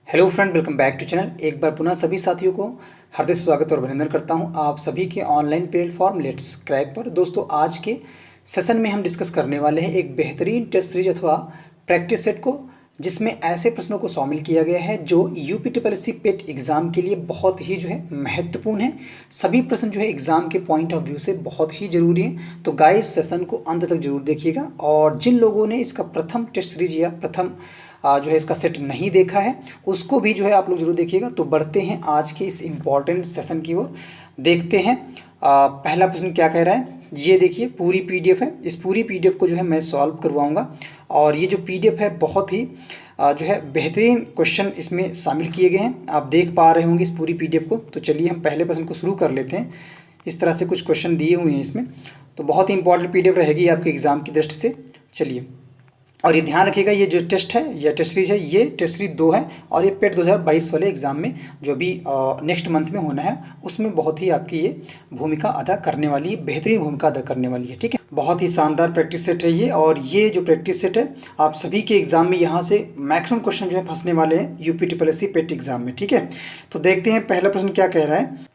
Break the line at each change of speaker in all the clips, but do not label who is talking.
Hello friend, welcome back to channel. एक बार पुनः सभी साथियों को हार्दिक स्वागत और अभिनंदन करता हूं आप सभी के ऑनलाइन प्लेटफॉर्म लेट्स क्रैक पर। दोस्तों, आज के सेशन में हम डिस्कस करने वाले हैं एक बेहतरीन टेस्ट सीरीज अथवा प्रैक्टिस सेट को, जिसमें ऐसे प्रश्नों को शामिल किया गया है जो यूपीटीपीएससी पेट एग्जाम के लिए बहुत ही महत्वपूर्ण है। सभी प्रश्न एग्जाम के पॉइंट ऑफ व्यू से बहुत ही जरूरी हैं। तो गाइस, सेशन को अंत तक जरूर देखिएगा। और जिन लोगों ने इसका प्रथम टेस्ट सीरीज या प्रथम इसका सेट नहीं देखा है, उसको भी आप लोग जरूर देखिएगा। तो बढ़ते हैं आज के इस इम्पॉर्टेंट सेशन की ओर। देखते हैं पहला प्रश्न क्या कह रहा है। ये देखिए, पूरी पीडीएफ है। इस पूरी पीडीएफ को मैं सॉल्व करवाऊंगा। और ये जो पीडीएफ है बहुत ही बेहतरीन क्वेश्चन इसमें शामिल किए गए हैं। आप देख पा रहे होंगे इस पूरी पीडीएफ को। तो चलिए हम पहले प्रश्न को शुरू कर लेते हैं। इस तरह से कुछ क्वेश्चन दिए हुए हैं इसमें। तो बहुत ही इंपॉर्टेंट पीडीएफ रहेगी आपके एग्जाम की दृष्टि से। चलिए, और ये ध्यान रखिएगा, ये जो टेस्ट है या टेस्ट सीरीज है, ये टेस्ट सीरीज 2 है। और ये पेट 2022 वाले एग्जाम में जो भी नेक्स्ट मंथ में होना है, उसमें बहुत ही आपकी ये भूमिका अदा करने वाली है, बेहतरीन भूमिका अदा करने वाली है। ठीक है, बहुत ही शानदार प्रैक्टिस सेट है ये। और ये जो प्रैक्टिस सेट है, आप सभी के एग्जाम में यहाँ से मैक्सिमम क्वेश्चन फंसने वाले हैं यूपीटीपीएससी पेट एग्जाम में। ठीक है, तो देखते हैं पहला प्रश्न क्या कह रहा है।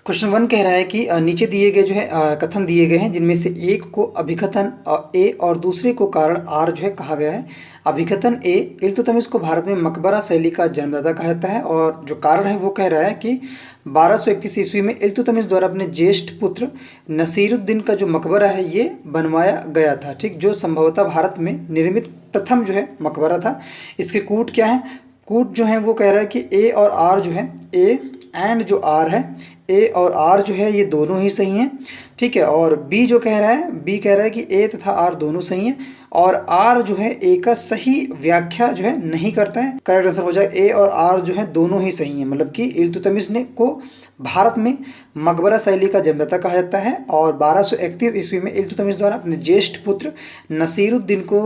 क्वेश्चन 1 कह रहा है कि नीचे दिए गए कथन दिए गए हैं, जिनमें से एक को अभिकथन ए और दूसरे को कारण आर कहा गया है। अभिकथन ए, इल्तुतमिश को भारत में मकबरा शैली का जन्मदाता कहा जाता है। और जो कारण है वो कह रहा है कि 1231 ईस्वी में इल्तुतमिश द्वारा अपने ज्येष्ठ पुत्र नसीरुद्दीन का जो मकबरा है ये बनवाया गया था। ठीक, जो संभवतः भारत में निर्मित प्रथम मकबरा था। इसके कूट क्या है? कूट वो कह रहा है कि ए और आर ए एंड जो आर है, ए और आर ये दोनों ही सही हैं। ठीक है, और बी कह रहा है, बी कह रहा है कि ए तथा आर दोनों सही हैं और आर ए का सही व्याख्या नहीं करता है। करेक्ट आंसर हो जाए ए और आर दोनों ही सही हैं। मतलब कि इल्तुतमिश को भारत में मकबरा शैली का जन्मदाता कहा जाता है। और 1231 ईस्वी में इल्तुतमिश द्वारा अपने ज्येष्ठ पुत्र नसीरुद्दीन को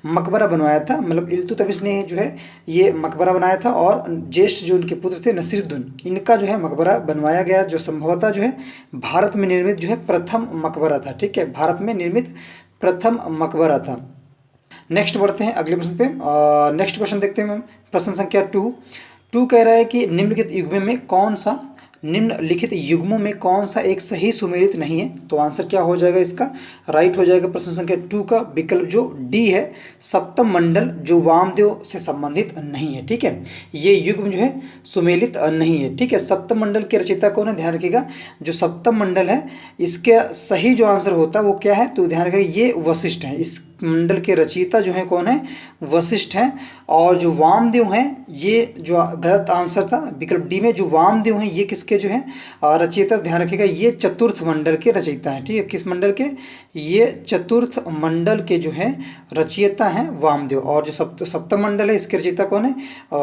मकबरा बनवाया था। मतलब इल्तुतमिश ने ये मकबरा बनाया था और ज्येष्ठ जो उनके पुत्र थे नसीरुद्दीन, इनका मकबरा बनवाया गया, जो संभवतः भारत में निर्मित प्रथम मकबरा था। ठीक है, भारत में निर्मित प्रथम मकबरा था। नेक्स्ट बढ़ते हैं अगले प्रश्न पे। नेक्स्ट क्वेश्चन देखते हैं। प्रश्न संख्या 2 कह रहा है कि निम्नलिखित युग्मों में कौन सा एक सही सुमेलित नहीं है। तो आंसर क्या हो जाएगा इसका? राइट हो जाएगा प्रश्न संख्या 2 का विकल्प जो डी है, सप्तम मंडल जो वामदेव से संबंधित नहीं है। ठीक है, ये युग्म सुमेलित नहीं है। ठीक है, सप्तम मंडल के रचयिता कौन है? ध्यान रखिएगा, जो सप्तम मंडल है इसका सही जो आंसर होता है वो क्या है? तो ध्यान रखिएगा, ये वशिष्ठ है। इस मंडल के रचयिता कौन है? वशिष्ठ हैं। और जो वामदेव हैं, ये जो गलत आंसर था विकल्प डी में, जो वामदेव हैं ये किसके रचयिता? ध्यान रखिएगा, ये चतुर्थ मंडल के रचयिता हैं। ठीक है, किस मंडल के? ये चतुर्थ मंडल के रचयिता हैं वामदेव। और जो सप्तम मंडल है इसके रचयिता कौन है?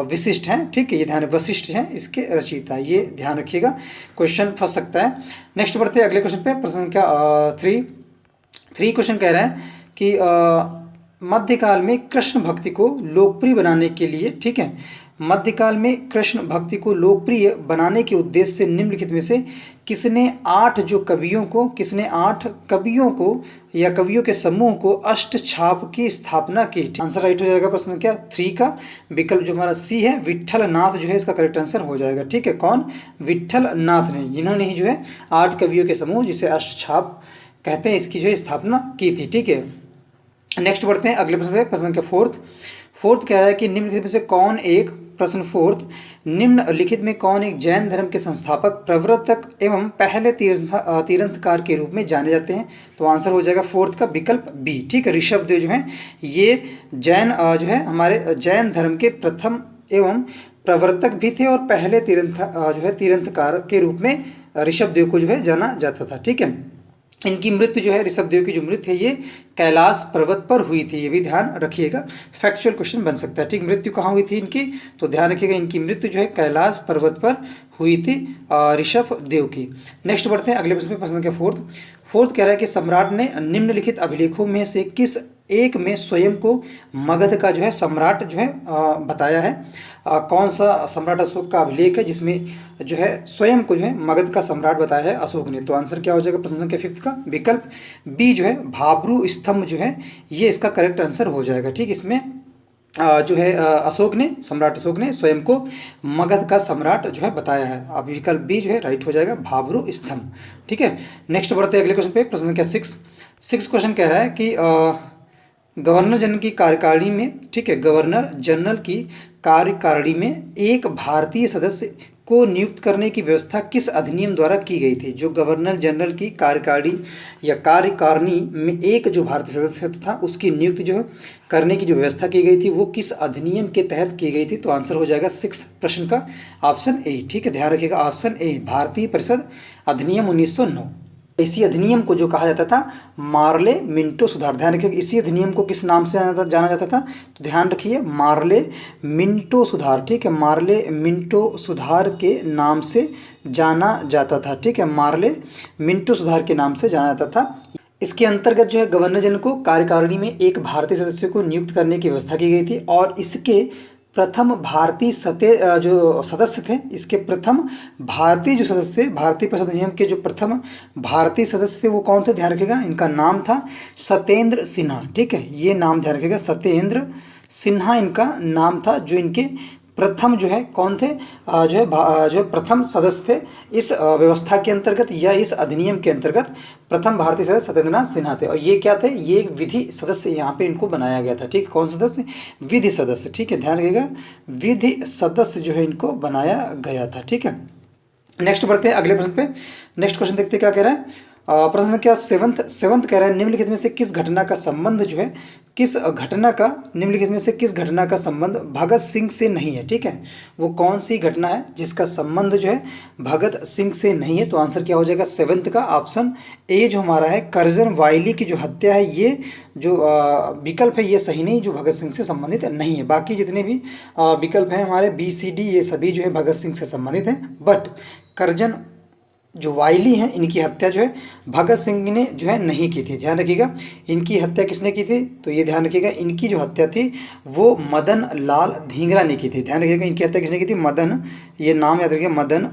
वशिष्ठ हैं। ठीक है, ये ध्यान, वशिष्ठ हैं इसके रचयिता, ये ध्यान रखिएगा, क्वेश्चन फंस सकता है। नेक्स्ट बढ़ते हैं अगले क्वेश्चन पे। प्रश्न संख्या 3 क्वेश्चन कह रहा है कि मध्यकाल में कृष्ण भक्ति को लोकप्रिय बनाने के लिए, ठीक है, मध्यकाल में कृष्ण भक्ति को लोकप्रिय बनाने के उद्देश्य से निम्नलिखित में से किसने 8 कवियों को या कवियों के समूह को अष्टछाप की स्थापना की? आंसर राइट हो जाएगा प्रश्न संख्या 3 का विकल्प जो हमारा सी है, विट्ठल नाथ इसका करेक्ट आंसर हो जाएगा। ठीक है, कौन? विट्ठल नाथ ने, इन्होंने ही 8 कवियों के समूह जिसे अष्टछाप कहते हैं इसकी स्थापना की थी। ठीक है, नेक्स्ट बढ़ते हैं अगले प्रश्न पे। प्रश्न संख्या 4 कह रहा है कि निम्नलिखित में से कौन एक, प्रश्न 4, निम्नलिखित में कौन एक जैन धर्म के संस्थापक, प्रवर्तक एवं पहले तीर्थंकर के रूप में जाने जाते हैं? तो आंसर हो जाएगा 4 का विकल्प बी। ठीक है, ऋषभदेव ये जैन हमारे जैन धर्म के प्रथम एवं प्रवर्तक भी थे और पहले तीर्थंकर के रूप में ऋषभदेव को जाना जाता था। ठीक है, इनकी मृत्यु ऋषभदेव की जो मृत्यु है ये कैलाश पर्वत पर हुई थी। ये भी ध्यान रखिएगा, फैक्चुअल क्वेश्चन बन सकता है। ठीक, मृत्यु कहाँ हुई थी इनकी? तो ध्यान रखिएगा, इनकी मृत्यु कैलाश पर्वत पर हुई थी ऋषभदेव की। नेक्स्ट बढ़ते हैं अगले प्रश्न पे। प्रश्न संख्या 4 कह रहा है कि सम्राट ने निम्नलिखित अभिलेखों में से किस एक में स्वयं को मगध का सम्राट बताया है? कौन सा सम्राट अशोक का अभिलेख है जिसमें स्वयं को मगध का सम्राट बताया है अशोक ने? तो आंसर क्या हो जाएगा प्रश्न संख्या 5 का विकल्प बी भाब्रू स्तंभ ये इसका करेक्ट आंसर हो जाएगा। ठीक, इसमें जो है अशोक ने, सम्राट अशोक ने स्वयं को मगध का सम्राट जो है बताया है। अब विकल्प बी जो है राइट हो जाएगा, भाब्रू स्तंभ। ठीक है, नेक्स्ट बढ़ते हैं अगले क्वेश्चन पे। प्रश्न संख्या 6 क्वेश्चन कह रहा है कि गवर्नर जनरल की कार्यकारिणी में, ठीक है, गवर्नर जनरल की कार्यकारिणी में एक भारतीय सदस्य को नियुक्त करने की व्यवस्था किस अधिनियम द्वारा की गई थी? जो गवर्नर जनरल की कार्यकारिणी या कार्यकारिणी में एक जो भारतीय सदस्य था उसकी नियुक्ति जो है करने की जो व्यवस्था की गई थी वो किस अधिनियम के तहत की गई थी? तो आंसर हो जाएगा 6 प्रश्न का ऑप्शन ए। ठीक है, ध्यान रखिएगा ऑप्शन ए, भारतीय परिषद अधिनियम 1909। इसी अधिनियम को जो कहा जाता था मार्ले मिंटो सुधार। ध्यान रखिएगा, इसी अधिनियम को किस नाम से जाना जाता था? तो ध्यान रखिए, मार्ले मिंटो सुधार। ठीक है, मार्ले मिंटो सुधार के नाम से जाना जाता था। ठीक है, मार्ले मिंटो सुधार के नाम से जाना जाता था। इसके अंतर्गत जो है गवर्नर जनरल को कार्यकारिणी में एक भारतीय सदस्य को नियुक्त करने की व्यवस्था की गई थी और इसके प्रथम भारतीय जो सदस्य थे, इसके प्रथम भारतीय जो सदस्य थे, भारतीय परिषद अधिनियम के जो प्रथम भारतीय सदस्य थे वो कौन थे? ध्यान रखिएगा, इनका नाम था सत्येंद्र सिन्हा। ठीक है, ये नाम ध्यान रखिएगा, सत्येंद्र सिन्हा इनका नाम था, जो इनके प्रथम जो है कौन थे? जो प्रथम सदस्य थे इस व्यवस्था के अंतर्गत या इस अधिनियम के अंतर्गत। प्रथम भारतीय सदस्य सत्येंद्रनाथ सिन्हा थे और ये क्या थे? ये एक विधि सदस्य यहाँ पे इनको बनाया गया था। ठीक है, कौन सदस्य? विधि सदस्य। ठीक है, ध्यान रखिएगा, विधि सदस्य जो है इनको बनाया गया था। ठीक है, नेक्स्ट बढ़ते हैं अगले प्रश्न पे। नेक्स्ट क्वेश्चन देखते हैं क्या कह रहा है। प्रश्न संख्या सेवंथ कह रहा है, निम्नलिखित में से किस घटना का संबंध जो है निम्नलिखित में से किस घटना का संबंध भगत सिंह से नहीं है? ठीक है, वो कौन सी घटना है जिसका संबंध जो है भगत सिंह से नहीं है? तो आंसर क्या हो जाएगा सेवंथ का ऑप्शन ए जो हमारा है, करजन वायली की जो हत्या है, ये जो विकल्प है ये सही नहीं, जो भगत सिंह से संबंधित नहीं है। बाकी जितने भी विकल्प हैं हमारे बी सी डी, ये सभी जो है भगत सिंह से संबंधित हैं, बट करजन जो वायली हैं इनकी हत्या जो है भगत सिंह ने जो है नहीं की थी। ध्यान रखिएगा, इनकी हत्या किसने की थी? तो ये ध्यान रखिएगा, इनकी जो हत्या थी वो मदन लाल धींगरा ने की थी। ध्यान रखिएगा, इनकी हत्या किसने की थी? ये नाम याद रखिएगा, मदन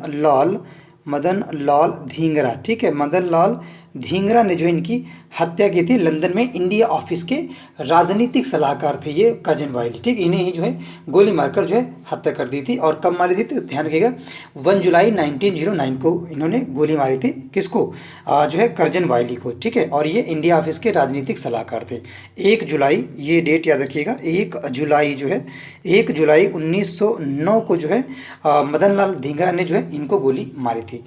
लाल धींगरा। ठीक है, मदन लाल धींगरा ने जो इनकी हत्या की थी। लंदन में इंडिया ऑफिस के राजनीतिक सलाहकार थे ये करजन वायली। ठीक, इन्हें ही जो है गोली मारकर जो है हत्या कर दी थी। और कब मारी थी? तो ध्यान रखिएगा 1 जुलाई 1909 को इन्होंने गोली मारी थी। किसको? जो है करजन वायली को। ठीक है, और ये इंडिया ऑफिस के राजनीतिक सलाहकार थे। 1 जुलाई, ये डेट याद रखिएगा, 1 जुलाई जो है 1 जुलाई 1909 को जो है मदन लाल धींगरा ने जो है इनको गोली मारी थी।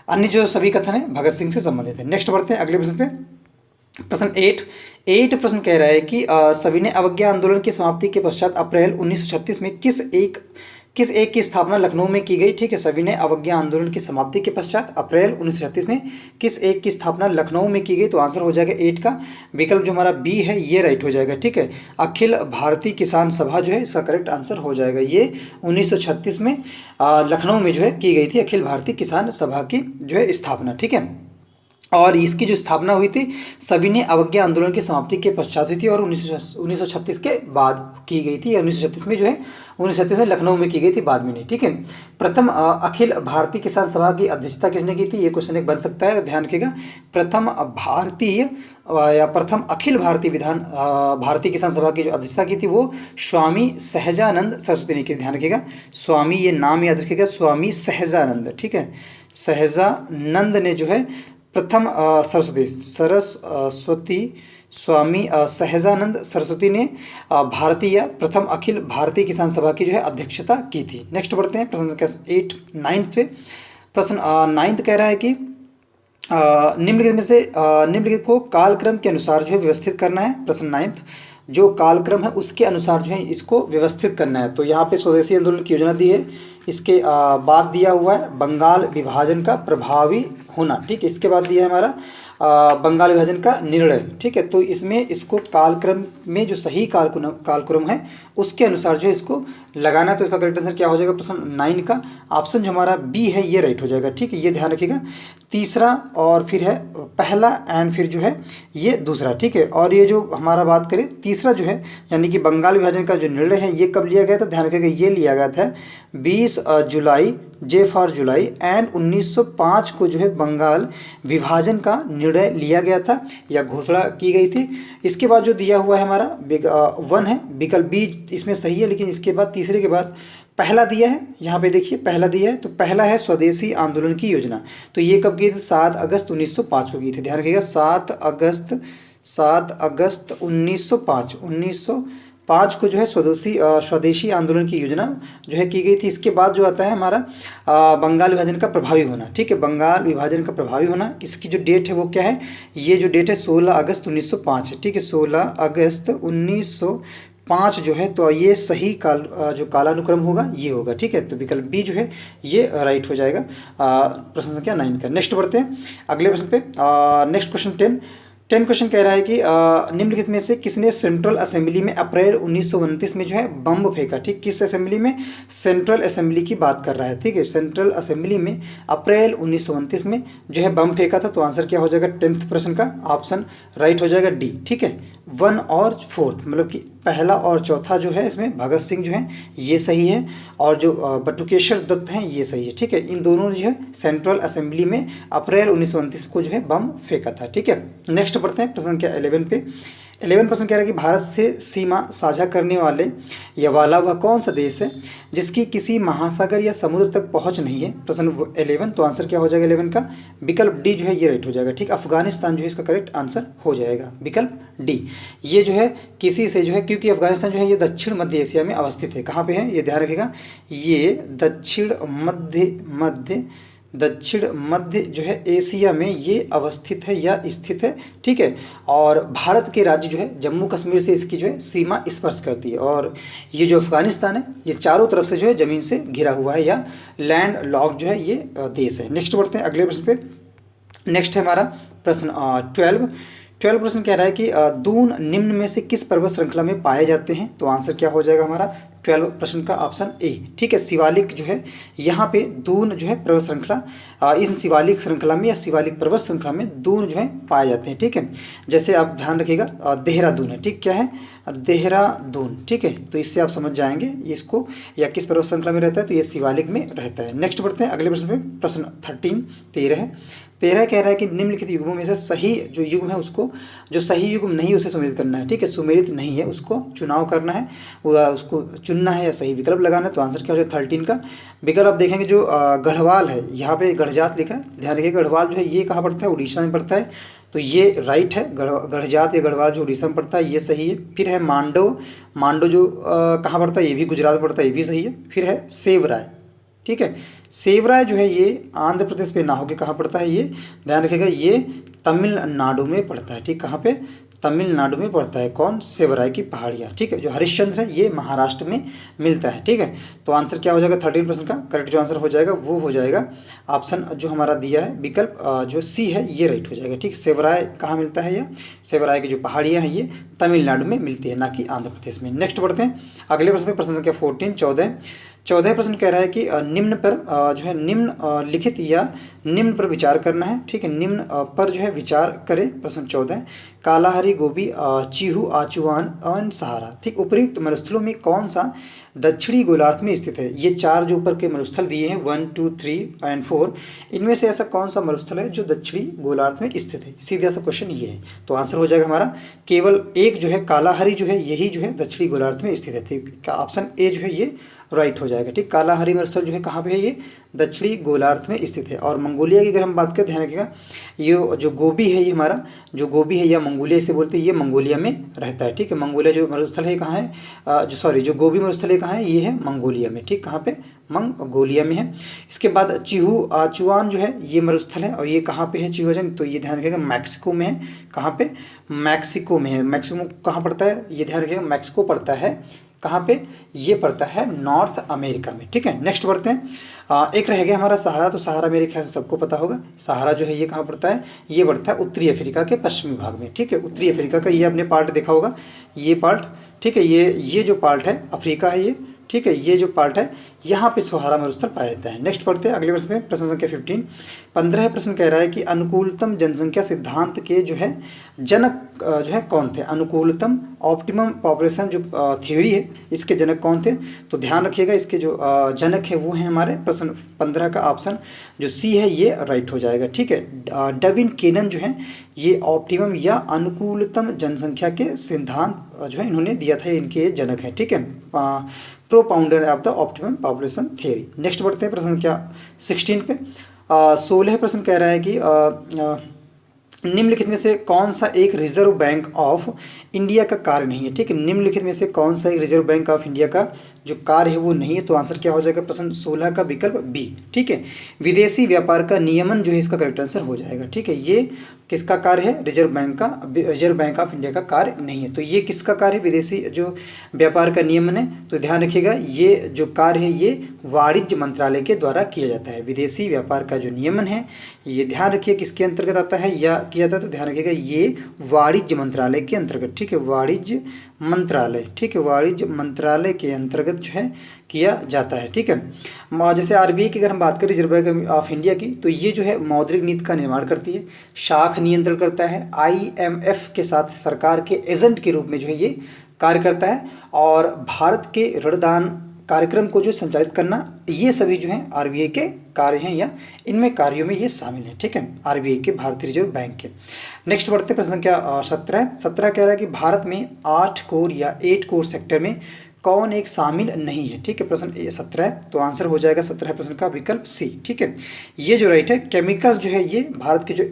अन्य जो सभी कथन है भगत सिंह से संबंधित है। नेक्स्ट बढ़ते हैं अगले प्रश्न पे। प्रश्न 8 प्रश्न कह रहा है कि सविनय अवज्ञा आंदोलन की समाप्ति के पश्चात अप्रैल 1936 में किस एक की स्थापना लखनऊ में की गई? ठीक है, सविनय अवज्ञा आंदोलन की समाप्ति के पश्चात अप्रैल 1936 में किस एक की स्थापना लखनऊ में की गई? तो आंसर हो जाएगा 8 का विकल्प जो हमारा बी है ये राइट हो जाएगा। ठीक है, अखिल भारतीय किसान सभा जो है इसका करेक्ट आंसर हो जाएगा। ये 1936 में लखनऊ में जो है की गई थी अखिल भारतीय किसान सभा की जो है स्थापना। ठीक है, और इसकी जो स्थापना हुई थी सविनय अवज्ञा आंदोलन की समाप्ति के पश्चात हुई थी और 1936 के बाद की गई थी। 1936 में जो है 1936 में लखनऊ में की गई थी, बाद में नहीं। ठीक है, प्रथम अखिल भारतीय किसान सभा की अध्यक्षता किसने की थी? ये क्वेश्चन एक बन सकता है, ध्यान रखिएगा। प्रथम अखिल भारतीय किसान सभा की जो अध्यक्षता की थी वो स्वामी सहजानंद सरस्वती ने की। ध्यान रखिएगा, स्वामी, ये नाम याद रखिएगा, स्वामी सहजानंद। ठीक है, सहजानंद ने जो है प्रथम स्वामी सहजानंद सरस्वती ने प्रथम अखिल भारतीय किसान सभा की जो है अध्यक्षता की थी। नेक्स्ट बढ़ते हैं प्रश्न संख्या 9 पे। प्रश्न 9 कह रहा है कि निम्नलिखित को कालक्रम के अनुसार जो है व्यवस्थित करना है। प्रश्न 9 जो कालक्रम है उसके अनुसार जो है इसको व्यवस्थित करना है। तो यहाँ पे स्वदेशी आंदोलन की योजना दी है, इसके बाद दिया हुआ है बंगाल विभाजन का प्रभावी होना। ठीक है, इसके बाद दिया है हमारा बंगाल विभाजन का निर्णय। ठीक है, तो इसमें इसको कालक्रम में जो सही कालक्रम है उसके अनुसार जो है इसको लगाना है। तो इसका करेक्ट आंसर क्या हो जाएगा? प्रश्न 9 का ऑप्शन जो हमारा बी है ये राइट हो जाएगा। ठीक है, ये ध्यान रखिएगा, तीसरा और फिर है पहला एंड फिर जो है ये दूसरा। ठीक है, और ये जो हमारा बात करें तीसरा जो है यानी कि बंगाल विभाजन का जो निर्णय है ये कब लिया गया था? ध्यान रखिएगा, ये लिया गया था 20 जुलाई, जे फॉर जुलाई एंड 1905 को जो है बंगाल विभाजन का निर्णय लिया गया था या घोषणा की गई थी। इसके बाद जो दिया हुआ है हमारा 1 है विकल्प बी इसमें सही है, लेकिन इसके बाद तीसरे के बाद पहला दिया है, यहाँ पे देखिए पहला दिया है, तो पहला है स्वदेशी आंदोलन की योजना। तो ये कब की थी? 7 अगस्त 1905 को की थी। ध्यान रखिएगा 7 अगस्त 1905 को जो है स्वदेशी आंदोलन की योजना जो है की गई थी। इसके बाद जो आता है हमारा बंगाल विभाजन का प्रभावी होना। ठीक है, बंगाल विभाजन का प्रभावी होना, इसकी जो डेट है वो क्या है? ये जो डेट है 16 अगस्त 1905 है। ठीक है, 16 अगस्त 1905 जो है, तो ये सही जो कालानुक्रम होगा ये होगा। ठीक है, तो विकल्प बी जो है ये राइट हो जाएगा प्रश्न संख्या 9 का। नेक्स्ट बढ़ते हैं अगले प्रश्न पे। नेक्स्ट क्वेश्चन 10 क्वेश्चन कह रहा है कि निम्नलिखित में से किसने सेंट्रल असेंबली में अप्रैल 1929 में जो है बम फेंका? ठीक, किस असेंबली में? सेंट्रल असेंबली की बात कर रहा है। ठीक है, सेंट्रल असेंबली में अप्रैल 1929 में जो है बम फेंका था। तो आंसर क्या हो जाएगा 10th प्रश्न का? ऑप्शन राइट हो जाएगा डी। ठीक है, 1 और 4 मतलब कि पहला और चौथा जो है इसमें भगत सिंह जो है ये सही है, और जो बटुकेश्वर दत्त हैं ये सही है। ठीक है, इन दोनों जो है सेंट्रल असेंबली में अप्रैल 1929 को जो है बम फेंका था। ठीक है, नेक्स्ट बढ़ते हैं प्रश्न संख्या 11 पे। 11 प्रश्न कह रहा है कि भारत से सीमा साझा करने वाले या वाला वह कौन सा देश है जिसकी किसी महासागर या समुद्र तक पहुंच नहीं है? प्रश्न 11, तो आंसर क्या हो जाएगा 11 का? विकल्प डी जो है ये राइट हो जाएगा। ठीक, अफगानिस्तान जो है इसका करेक्ट आंसर हो जाएगा, विकल्प डी। ये जो है किसी से जो है, क्योंकि अफगानिस्तान जो है ये दक्षिण मध्य एशिया में अवस्थित है। कहाँ पे है ये ध्यान रखिएगा, ये दक्षिण मध्य जो है एशिया में ये अवस्थित है या स्थित है। ठीक है, और भारत के राज्य जो है जम्मू कश्मीर से इसकी जो है सीमा स्पर्श करती है, और ये जो अफगानिस्तान है ये चारों तरफ से जो है ज़मीन से घिरा हुआ है या लैंड लॉक जो है ये देश है। नेक्स्ट बढ़ते हैं अगले प्रश्न पे। नेक्स्ट है हमारा प्रश्न 12 प्रश्न कह रहा है कि दून निम्न में से किस पर्वत श्रृंखला में पाए जाते हैं? तो आंसर क्या हो जाएगा हमारा 12 प्रश्न का? Option A. ठीक है, शिवालिक जो है यहाँ पे दून जो है पर्वत श्रृंखला, इस शिवालिक श्रृंखला में या शिवालिक पर्वत श्रृंखला में दून जो है पाए जाते हैं। ठीक है, जैसे आप ध्यान रखिएगा देहरादून है। ठीक, क्या है? देहरादून। ठीक है, तो इससे आप समझ जाएंगे इसको या किस पर्वत श्रृंखला में रहता है, तो ये शिवालिक में रहता है। नेक्स्ट बढ़ते हैं अगले प्रश्न पे। प्रश्न 13 है। 13 कह रहा है कि निम्नलिखित युग्मों में से सही जो युग्म है उसको, जो सही युग्म नहीं उसे सुमेलित करना है। ठीक है, सुमेलित नहीं है उसको चुनाव करना है, उसको चुनना है या सही विकल्प लगाना है। तो आंसर क्या हो जाएगा 13 का? विकल्प आप देखेंगे जो गढ़वाल है, यहाँ पे गढ़जात लिखा है, ध्यान रखिए गढ़वाल जो है ये कहाँ पड़ता है? उड़ीसा में पड़ता है, तो ये राइट है। गढ़जात या गढ़वाल जो उड़ीसा में पड़ता है ये सही है। फिर है मांडो जो कहाँ पड़ता है? ये भी गुजरात में पड़ता है, ये भी सही है। फिर है सेवराय। ठीक है, सेवराय जो है ये आंध्र प्रदेश पे ना होकर कहाँ पड़ता है? ये ध्यान रखिएगा ये तमिलनाडु में पड़ता है। ठीक, कहाँ पे? तमिलनाडु में पड़ता है। कौन? सेवराय की पहाड़ियाँ। ठीक है, जो हरिश्चंद्र है ये महाराष्ट्र में मिलता है। ठीक है, तो आंसर क्या हो जाएगा 13 प्रश्न का? करेक्ट जो आंसर हो जाएगा वो हो जाएगा ऑप्शन जो हमारा दिया है विकल्प जो सी है ये राइट हो जाएगा। ठीक, सेवराय कहाँ मिलता है? ये सेवराय की जो पहाड़ियाँ हैं ये तमिलनाडु में मिलती है, ना कि आंध्र प्रदेश में। नेक्स्ट बढ़ते हैं अगले प्रश्न में। प्रश्न संख्या 14 प्रश्न कह रहा है कि निम्न पर जो है निम्नलिखित या निम्न पर विचार करना है। ठीक है, निम्न पर जो है विचार करें। प्रश्न 14, कालाहारी, गोबी, चीहू, आचुआन और सहारा। ठीक, उपयुक्त मरुस्थलों में कौन सा दक्षिणी गोलार्ध में स्थित है? ये 4 जो ऊपर के मरुस्थल दिए हैं 1, 2, 3 एंड 4, इनमें से ऐसा कौन सा मरुस्थल है जो दक्षिणी गोलार्ध में स्थित है? सीधा सा क्वेश्चन ये है। तो आंसर हो जाएगा हमारा केवल एक जो है कालाहारी जो है यही जो है दक्षिणी गोलार्ध में स्थित है। ठीक, ऑप्शन ए जो है ये राइट हो जाएगा। ठीक, कालाहारी मरुस्थल जो है कहाँ पे है? ये दक्षिणी गोलार्ध में स्थित है। और मंगोलिया की अगर हम बात करें, ध्यान रखिएगा ये जो गोबी है, ये हमारा जो गोबी है या मंगोलिया इसे बोलते हैं, ये मंगोलिया में रहता है। ठीक है, मंगोलिया जो मरुस्थल है कहाँ है? जो गोबी मरुस्थल है कहाँ है? ये है मंगोलिया में। ठीक, कहाँ पे? मंगोलिया में है। इसके बाद चीहू आचुआन जो है ये मरुस्थल है, और ये कहाँ पे है चीहूजन? तो ये ध्यान रखिएगा मैक्सिको में है। कहाँ पे? मैक्सिको में है। मैक्सिको कहाँ पड़ता है? ये ध्यान रखिएगा मैक्सिको पड़ता है कहाँ पे? ये पड़ता है नॉर्थ अमेरिका में। ठीक है, नेक्स्ट बढ़ते हैं। एक रह गया हमारा सहारा। तो सहारा मेरे ख्याल से सबको पता होगा। सहारा जो है ये कहाँ पड़ता है? ये पड़ता है उत्तरी अफ्रीका के पश्चिमी भाग में। ठीक है, उत्तरी अफ्रीका का ये आपने पार्ट देखा होगा, ये पार्ट। ठीक है, ये जो पार्ट है अफ्रीका है ये, ठीक है, ये जो पार्ट है यहाँ पे सहारा मरुस्थल पाया जाता है। नेक्स्ट पढ़ते हैं अगले प्रश्न में, प्रश्न संख्या 15। 15 प्रश्न कह रहा है कि अनुकूलतम जनसंख्या सिद्धांत के जो है जनक जो है कौन थे। अनुकूलतम ऑप्टिमम पॉपुलेशन जो थ्योरी है इसके जनक कौन थे, तो ध्यान रखिएगा इसके जो जनक है वो है हमारे प्रश्न 15 का ऑप्शन जो सी है ये राइट हो जाएगा। ठीक है, डार्विन केनन जो है ये ऑप्टिमम या अनुकूलतम जनसंख्या के सिद्धांत जो है इन्होंने दिया था, इनके जनक है। ठीक है, propounder of the optimum population theory. Next बढ़ते हैं प्रश्न संख्या 16 पे। 16 प्रश्न कह रहा है कि निम्नलिखित में से कौन सा एक रिजर्व बैंक ऑफ इंडिया का कार्य नहीं है। ठीक है, निम्नलिखित में से कौन सा एक रिजर्व बैंक ऑफ इंडिया का जो कार्य है वो नहीं है, तो आंसर क्या हो जाएगा प्रश्न 16 का विकल्प बी। ठीक है, विदेशी व्यापार का नियमन जो है इसका करेक्ट आंसर हो जाएगा। ठीक है, ये किसका कार्य है, रिजर्व बैंक ऑफ इंडिया का कार्य नहीं है। तो ये किसका कार्य है, विदेशी जो व्यापार का नियमन है। तो ध्यान रखिएगा ये जो कार्य है ये वाणिज्य मंत्रालय के द्वारा किया जाता है। विदेशी व्यापार का जो नियमन है ये ध्यान रखिए किसके अंतर्गत आता है या किया जाता है, तो ध्यान रखिएगा ये वाणिज्य मंत्रालय के अंतर्गत। ठीक है, वाणिज्य मंत्रालय, ठीक है, वाणिज्य मंत्रालय के अंतर्गत जो है किया जाता है। ठीक है, जैसे आरबीआई की अगर हम बात करें रिजर्व बैंक ऑफ इंडिया की, तो ये जो है मौद्रिक नीति का निर्माण करती है, शाख नियंत्रण करता है, आईएमएफ के साथ सरकार के एजेंट के रूप में जो है ये कार्य करता है, और भारत के ऋणदान कार्यक्रम को जो संचालित करना, ये सभी जो हैं आरबीआई के कार्य हैं या इनमें कार्यों में ये शामिल है। ठीक है, आरबीआई के, भारतीय रिजर्व बैंक के। नेक्स्ट बढ़ते प्रश्न संख्या 17 कह रहा है कि भारत में 8 कोर या 8 कोर सेक्टर में कौन एक शामिल नहीं है। ठीक है, प्रश्न 17 तो आंसर हो जाएगा 17 प्रश्न का विकल्प सी। ठीक है, ये जो राइट है केमिकल जो है ये भारत के जो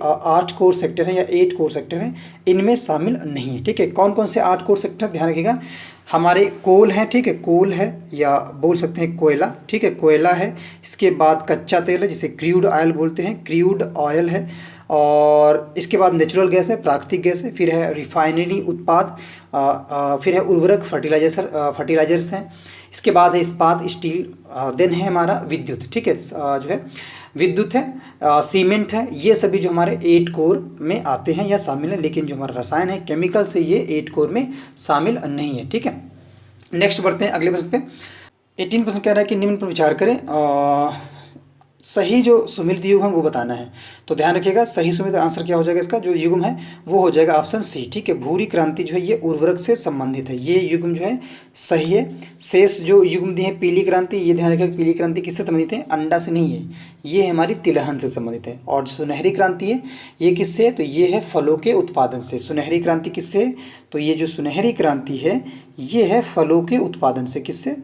8 कोर सेक्टर है या 8 कोर सेक्टर है इनमें शामिल नहीं है। ठीक है, कौन कौन से 8 कोर सेक्टर ध्यान रखिएगा, हमारे कोल है, ठीक है, कोल है या बोल सकते हैं कोयला, ठीक है, कोयला है, इसके बाद कच्चा तेल है जिसे क्रूड ऑयल बोलते हैं, क्रूड ऑयल है, और इसके बाद नेचुरल गैस है, प्राकृतिक गैस है, फिर है रिफाइनरी उत्पाद, फिर है उर्वरक फर्टिलाइजर्स हैं, इसके बाद है इस्पात स्टील, देन है हमारा विद्युत। ठीक है, जो है विद्युत है, सीमेंट है, ये सभी जो हमारे 8 कोर में आते हैं या शामिल हैं, लेकिन जो हमारा रसायन है केमिकल से ये 8 कोर में शामिल नहीं है। ठीक है, नेक्स्ट बढ़ते हैं अगले प्रश्न पे। 18 प्रश्न कह रहा है कि निम्न पर विचार करें, सही जो सुमेलित युग्म है वो बताना है। तो ध्यान रखिएगा सही सुमेलित आंसर क्या हो जाएगा, इसका जो युग्म है वो हो जाएगा ऑप्शन सी। ठीक है, भूरी क्रांति जो है ये उर्वरक से संबंधित है, ये युग्म जो है सही है। शेष जो युग्म दिए हैं पीली क्रांति, ये ध्यान रखिएगा पीली क्रांति किससे संबंधित है, अंडा से नहीं है, ये हमारी तिलहन से संबंधित है। और सुनहरी क्रांति है ये किससे है, तो ये है फलों के उत्पादन से। सुनहरी क्रांति किससे है, तो ये जो सुनहरी क्रांति है ये है फलों के उत्पादन से, किससे,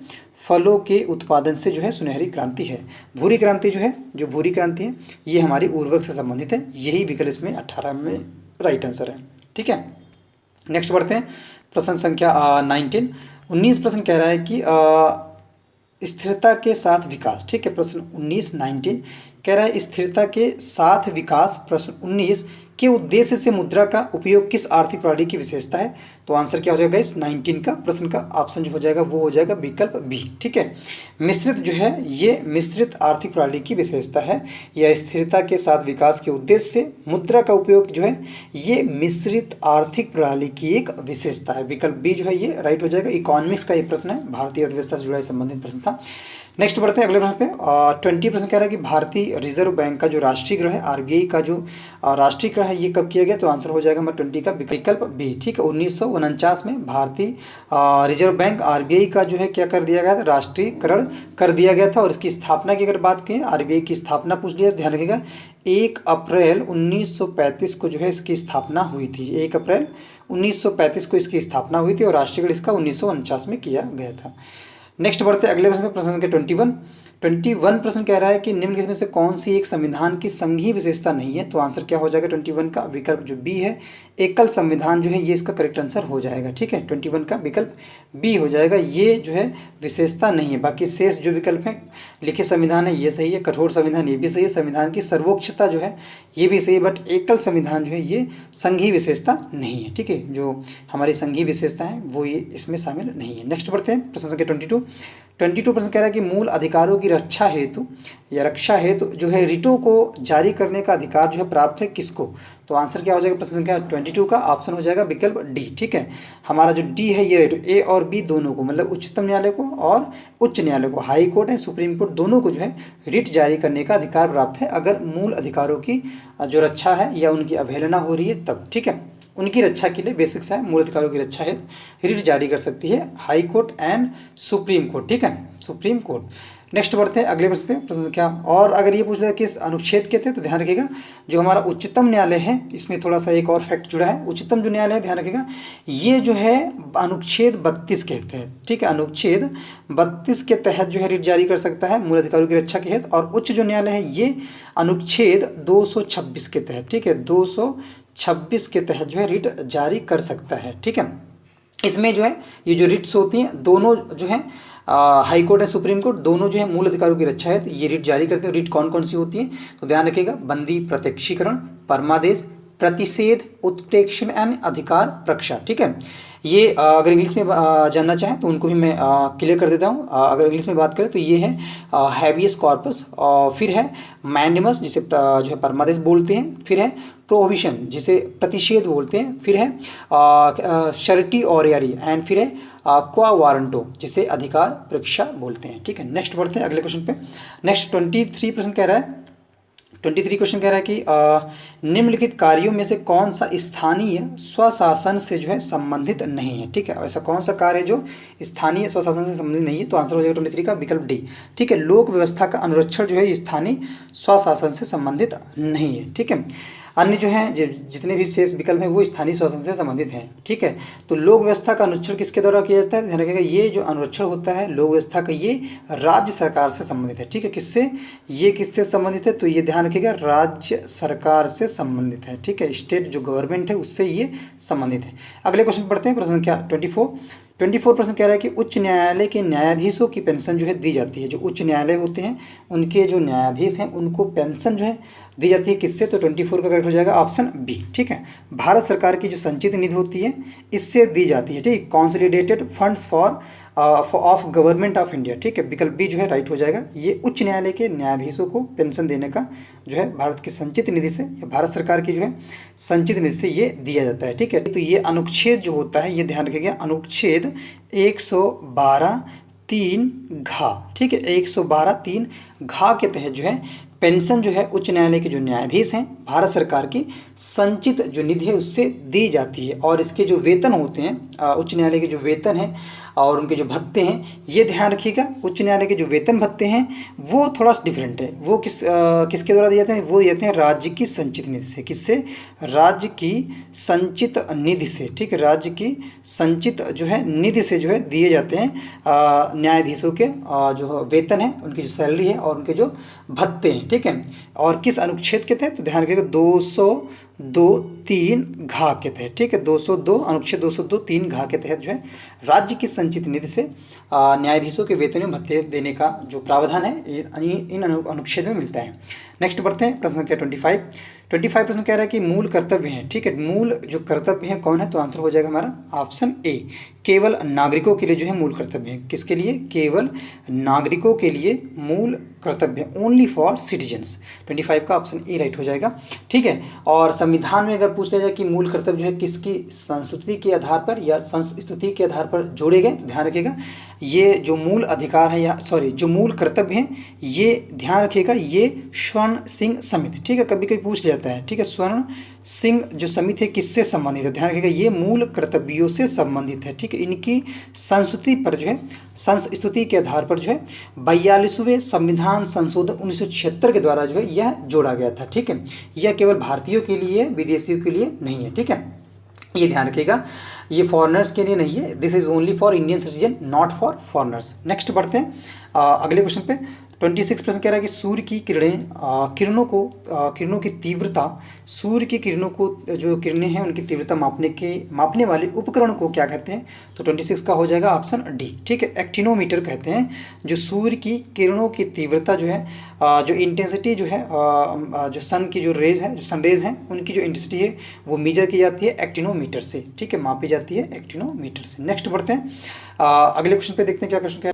फलों के उत्पादन से जो है सुनहरी क्रांति है। भूरी क्रांति जो है, जो भूरी क्रांति है ये हमारी उर्वरक से संबंधित है, यही विकल्प इसमें 18 में राइट आंसर है। ठीक है, नेक्स्ट बढ़ते हैं प्रश्न संख्या 19 प्रश्न कह रहा है कि स्थिरता के साथ विकास। ठीक है, प्रश्न 19 कह रहा है स्थिरता के साथ विकास, प्रश्न 19 के उद्देश्य से मुद्रा का उपयोग किस आर्थिक प्रणाली की विशेषता है। तो आंसर क्या हो जाएगा इस 19 का प्रश्न का ऑप्शन जो हो जाएगा वो हो जाएगा विकल्प बी। ठीक है, मिश्रित जो है ये मिश्रित आर्थिक प्रणाली की विशेषता है, या स्थिरता के साथ विकास के उद्देश्य से मुद्रा का उपयोग जो है ये मिश्रित आर्थिक प्रणाली की एक विशेषता है। विकल्प बी जो है ये राइट हो जाएगा। इकोनॉमिक्स का ये प्रश्न है, भारतीय अर्थव्यवस्था से जुड़ा संबंधित प्रश्न था। नेक्स्ट बढ़ते हैं अगले प्रश्न पे। 20 प्रश्न कह रहा है कि भारतीय रिजर्व बैंक का जो राष्ट्रीयकरण है, आरबीआई का जो राष्ट्रीयकरण है ये कब किया गया, तो आंसर हो जाएगा हमारा 20 का विकल्प बी। ठीक है, 1949 में भारतीय रिजर्व बैंक आरबीआई का जो है क्या कर दिया गया था, राष्ट्रीयकरण कर दिया गया था। और इसकी स्थापना की अगर बात करें, आरबीआई की स्थापना पूछ लिया, ध्यान रखिएगा 1 अप्रैल 1935 को जो है इसकी स्थापना हुई थी। 1 अप्रैल 1935 को इसकी स्थापना हुई थी और राष्ट्रीयकरण इसका 1949 में किया गया था। नेक्स्ट बढ़ते अगले प्रश्न में, प्रश्न संख्या 21 प्रश्न कह रहा है कि निम्नलिखित में से कौन सी एक संविधान की संघीय विशेषता नहीं है। तो आंसर क्या हो जाएगा 21 का विकल्प जो बी है, एकल संविधान जो है ये इसका करेक्ट आंसर हो जाएगा। ठीक है, 21 का विकल्प बी हो जाएगा, ये जो है विशेषता नहीं है। बाकी शेष जो विकल्प है, लिखित संविधान है ये सही है, कठोर संविधान ये भी सही है, संविधान की सर्वोच्चता जो है ये भी सही है, बट एकल संविधान जो है ये संघीय विशेषता नहीं है। ठीक है, जो हमारी संघीय विशेषता है वो ये इसमें शामिल नहीं है। नेक्स्ट बढ़ते हैं प्रश्न संख्या 22% कह रहा है कि मूल अधिकारों की रक्षा हेतु या रक्षा हेतु जो है रिटों को जारी करने का अधिकार जो है प्राप्त है किसको। तो आंसर क्या हो जाएगा प्रश्न संख्या 22 का, ऑप्शन हो जाएगा विकल्प डी। ठीक है, हमारा जो डी है ये राइट, ए और बी दोनों को, मतलब उच्चतम न्यायालय को और उच्च न्यायालय को, high court and supreme court दोनों को जो है रिट जारी करने का अधिकार प्राप्त है अगर मूल अधिकारों की जो रक्षा है या उनकी अवहेलना हो रही है तब। ठीक है, उनकी रक्षा के लिए बेसिक्स है, मूल अधिकारों की रक्षा है रिट जारी कर सकती है high court and supreme court. ठीक है, सुप्रीम कोर्ट। नेक्स्ट बढ़ते हैं अगले प्रश्न पे, प्रश्न संख्या, और अगर ये पूछ लिया किस अनुच्छेद के थे तो ध्यान रखिएगा जो हमारा उच्चतम न्यायालय है इसमें थोड़ा सा एक और फैक्ट जुड़ा है। उच्चतम जो न्यायालय है ध्यान रखिएगा ये जो है अनुच्छेद 32 कहते हैं। ठीक है, अनुच्छेद 32 के तहत जो है रिट जारी कर सकता है मूल अधिकारों की रक्षा के हेतु, और उच्च जो न्यायालय है ये अनुच्छेद 226 के तहत, ठीक है 226 के तहत जो है रिट जारी कर सकता है। ठीक है, इसमें जो है ये जो रिट्स होती हैं दोनों जो है high court and supreme court दोनों जो है मूल अधिकारों की रक्षा है तो ये रिट जारी करते हैं। रिट कौन कौन सी होती है तो ध्यान रखिएगा, बंदी प्रत्यक्षीकरण, परमादेश, प्रतिषेध, उत्प्रेक्षण एंड अधिकार प्रक्षा। ठीक है, ये अगर इंग्लिश में जानना चाहें तो उनको भी मैं क्लियर कर देता हूँ। अगर इंग्लिश में बात करें तो ये है हैबियस कॉर्पस, फिर है मैंडेमस जिसे जो है परमादेश बोलते हैं, फिर है प्रोहिबिशन जिसे प्रतिषेध बोलते हैं, फिर है शर्टी ऑरियरी एंड फिर है क्वा वारंटो जिसे अधिकार परीक्षा बोलते हैं। ठीक है, नेक्स्ट बढ़ते हैं अगले क्वेश्चन पे। नेक्स्ट 23% कह रहा है, 23 क्वेश्चन कह रहा है कि निम्नलिखित कार्यों में से कौन सा स्थानीय स्वशासन से जो है संबंधित नहीं है। ठीक है, ऐसा कौन सा कार्य है जो स्थानीय स्वशासन से संबंधित नहीं है तो आंसर हो जाएगा 23 का विकल्प डी। ठीक है, लोक व्यवस्था का अनुरक्षण जो है स्थानीय स्वशासन से संबंधित नहीं है। ठीक है, अन्य जो हैं जितने भी शेष विकल्प हैं वो स्थानीय शासन से संबंधित हैं। ठीक है, तो लोक व्यवस्था का अनुरक्षण किसके द्वारा किया जाता है ध्यान रखिएगा, ये जो अनुरक्षण होता है लोक व्यवस्था का ये राज्य सरकार से संबंधित है। ठीक है, किससे, ये किससे संबंधित है तो ये ध्यान रखिएगा राज्य सरकार से संबंधित है। ठीक है, स्टेट जो गवर्नमेंट है उससे ये संबंधित है। अगले क्वेश्चन पढ़ते हैं, प्रश्न संख्या 24% कह रहा है कि उच्च न्यायालय के न्यायाधीशों की पेंशन जो है दी जाती है। जो उच्च न्यायालय होते हैं उनके जो न्यायाधीश हैं उनको पेंशन जो है दी जाती है किससे तो 24 का करेक्ट हो जाएगा ऑप्शन बी। ठीक है, भारत सरकार की जो संचित निधि होती है इससे दी जाती है। ठीक, consolidated funds for of government of India. ठीक है, विकल्प बी जो है राइट हो जाएगा। ये उच्च न्यायालय के न्यायाधीशों को पेंशन देने का जो है भारत की संचित निधि से या भारत सरकार की जो है संचित निधि से ये दिया जाता है। ठीक है, तो ये अनुच्छेद जो होता है ये ध्यान रखिएगा अनुच्छेद 112(3) घ। ठीक है, 112(3) घ के तहत जो है पेंशन जो है उच्च न्यायालय के जो न्यायाधीश हैं भारत सरकार की संचित जो निधि है उससे दी जाती है। और इसके जो वेतन होते हैं उच्च न्यायालय के जो वेतन हैं और उनके जो भत्ते हैं ये ध्यान रखिएगा, उच्च न्यायालय के जो वेतन भत्ते हैं वो थोड़ा सा डिफरेंट है। वो किसके द्वारा दिए जाते हैं, वो दिए जाते हैं राज्य की संचित निधि से। किससे, राज्य की संचित निधि से। ठीक है, राज्य की संचित जो है निधि से जो है दिए जाते हैं न्यायाधीशों के जो वेतन है, उनकी जो सैलरी है और उनके जो भत्ते हैं। ठीक है, और किस अनुच्छेद के तहत तो ध्यान रखिएगा 202(3) घ के तहत। ठीक है, 202 अनुच्छेद 202(3) घ के तहत जो है राज्य की संचित निधि से न्यायाधीशों के वेतन में भत्ते देने का जो प्रावधान है इन अनुच्छेद में मिलता है। नेक्स्ट बढ़ते हैं, प्रश्न संख्या 25% कह रहा है कि मूल कर्तव्य हैं। ठीक है, मूल जो कर्तव्य हैं कौन है तो आंसर हो जाएगा हमारा ऑप्शन ए, केवल नागरिकों के लिए जो है मूल कर्तव्य है। किसके लिए, केवल नागरिकों के लिए मूल कर्तव्य, ओनली फॉर सिटीजन्स। 25 का ऑप्शन ए राइट हो जाएगा। ठीक है, और संविधान में अगर पूछ लिया जाए कि मूल कर्तव्य जो है किसकी संस्कृति के आधार पर या संस्कृति के आधार पर जोड़े गए तो ध्यान रखिएगा ये जो मूल अधिकार है या जो मूल कर्तव्य हैं ये ध्यान रखिएगा ये स्वर्ण सिंह समिति। ठीक है, कभी कभी पूछ लिया जाता है। ठीक है, स्वर्ण सिंह जो समिति है किससे संबंधित है, ध्यान रखिएगा ये मूल कर्तव्यों से संबंधित है। ठीक है, इनकी संस्कृति पर जो है संस्कृति के आधार पर जो है 42वें संविधान संशोधन 1976 के द्वारा जो है यह जोड़ा गया था। ठीक है, यह केवल भारतीयों के लिए, विदेशियों के लिए नहीं है। ठीक है, ये ध्यान रखिएगा ये फॉरेनर्स के लिए नहीं है, this is only for Indian citizen not for foreigners. Next बढ़ते हैं अगले क्वेश्चन पे। 26% कह रहा है कि सूर्य की किरणों की तीव्रता, सूर्य की किरणों को जो किरणें हैं उनकी तीव्रता मापने वाले उपकरण को क्या कहते हैं तो 26 का हो जाएगा ऑप्शन डी। ठीक है, एक्टिनोमीटर कहते हैं जो सूर्य की किरणों की तीव्रता जो है जो इंटेंसिटी जो है जो सन की जो रेज है, जो सन रेज हैं, उनकी जो इंटेंसिटी है वो मेजर की जाती है एक्टिनोमीटर से, ठीक है, मापी जाती है एक्टिनोमीटर से। नेक्स्ट बढ़ते हैं अगले क्वेश्चन पे, देखते हैं क्या क्वेश्चन है।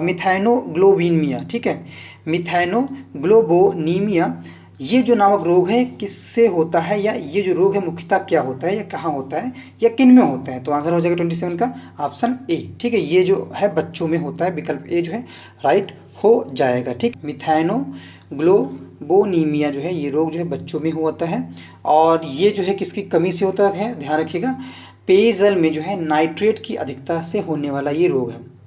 मिथैनोग्लोबिनीमिया, ठीक है, मिथैनोग्लोबोनीमिया ये जो नामक रोग है किससे होता है, या ये जो रोग है मुख्यतः क्या होता है, या कहाँ होता है, या किन में होता है? तो आंसर हो जाएगा 27 का ऑप्शन ए, ठीक है, ये जो है बच्चों में होता है, विकल्प ए जो है राइट हो जाएगा, ठीक। मिथैनोग्लोबोनीमिया जो है ये रोग जो है बच्चों में होता है, और ये जो है किसकी कमी से होता है, ध्यान रखिएगा, पेयजल में जो है नाइट्रेट की अधिकता से होने वाला ये रोग है।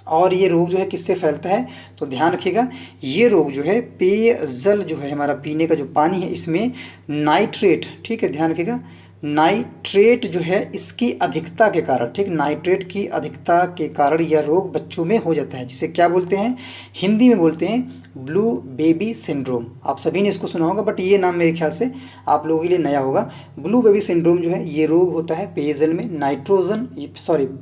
और ये रोग जो है किससे फैलता है, तो ध्यान रखिएगा, ये रोग जो है पेयजल जो है हमारा पीने का जो पानी है इसमें नाइट्रेट, ठीक है, ध्यान रखिएगा, नाइट्रेट जो है इसकी अधिकता के कारण, ठीक, नाइट्रेट की अधिकता के कारण यह रोग बच्चों में हो जाता है, जिसे क्या बोलते हैं, हिंदी में बोलते हैं ब्लू बेबी सिंड्रोम। आप सभी ने इसको सुना होगा, बट ये नाम मेरे ख्याल से आप लोगों के लिए नया होगा। ब्लू बेबी सिंड्रोम जो है ये रोग होता है पेयजल में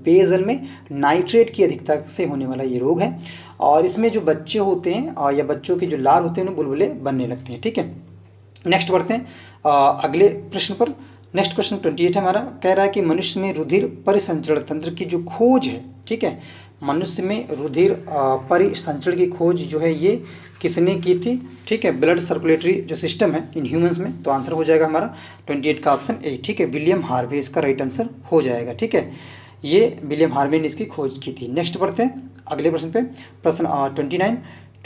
पेयजल में नाइट्रेट की अधिकता से होने वाला ये रोग है, और इसमें जो बच्चे होते हैं और या बच्चों के जो लार होते हैं उन्हें बुलबुले बनने लगते हैं, ठीक है। नेक्स्ट बढ़ते हैं अगले प्रश्न पर। नेक्स्ट क्वेश्चन 28 है हमारा, कह रहा है कि मनुष्य में रुधिर परिसंचरण तंत्र की जो खोज है, ठीक है, मनुष्य में रुधिर परिसंचरण की खोज जो है ये किसने की थी, ठीक है, ब्लड सर्कुलेटरी जो सिस्टम है इन ह्यूमंस में, तो आंसर हो जाएगा हमारा 28 का ऑप्शन ए, ठीक है, विलियम हार्वे इसका राइट आंसर हो जाएगा, ठीक है, ये विलियम हार्वे ने इसकी खोज की थी। नेक्स्ट बढ़ते हैं अगले प्रश्न पे, प्रश्न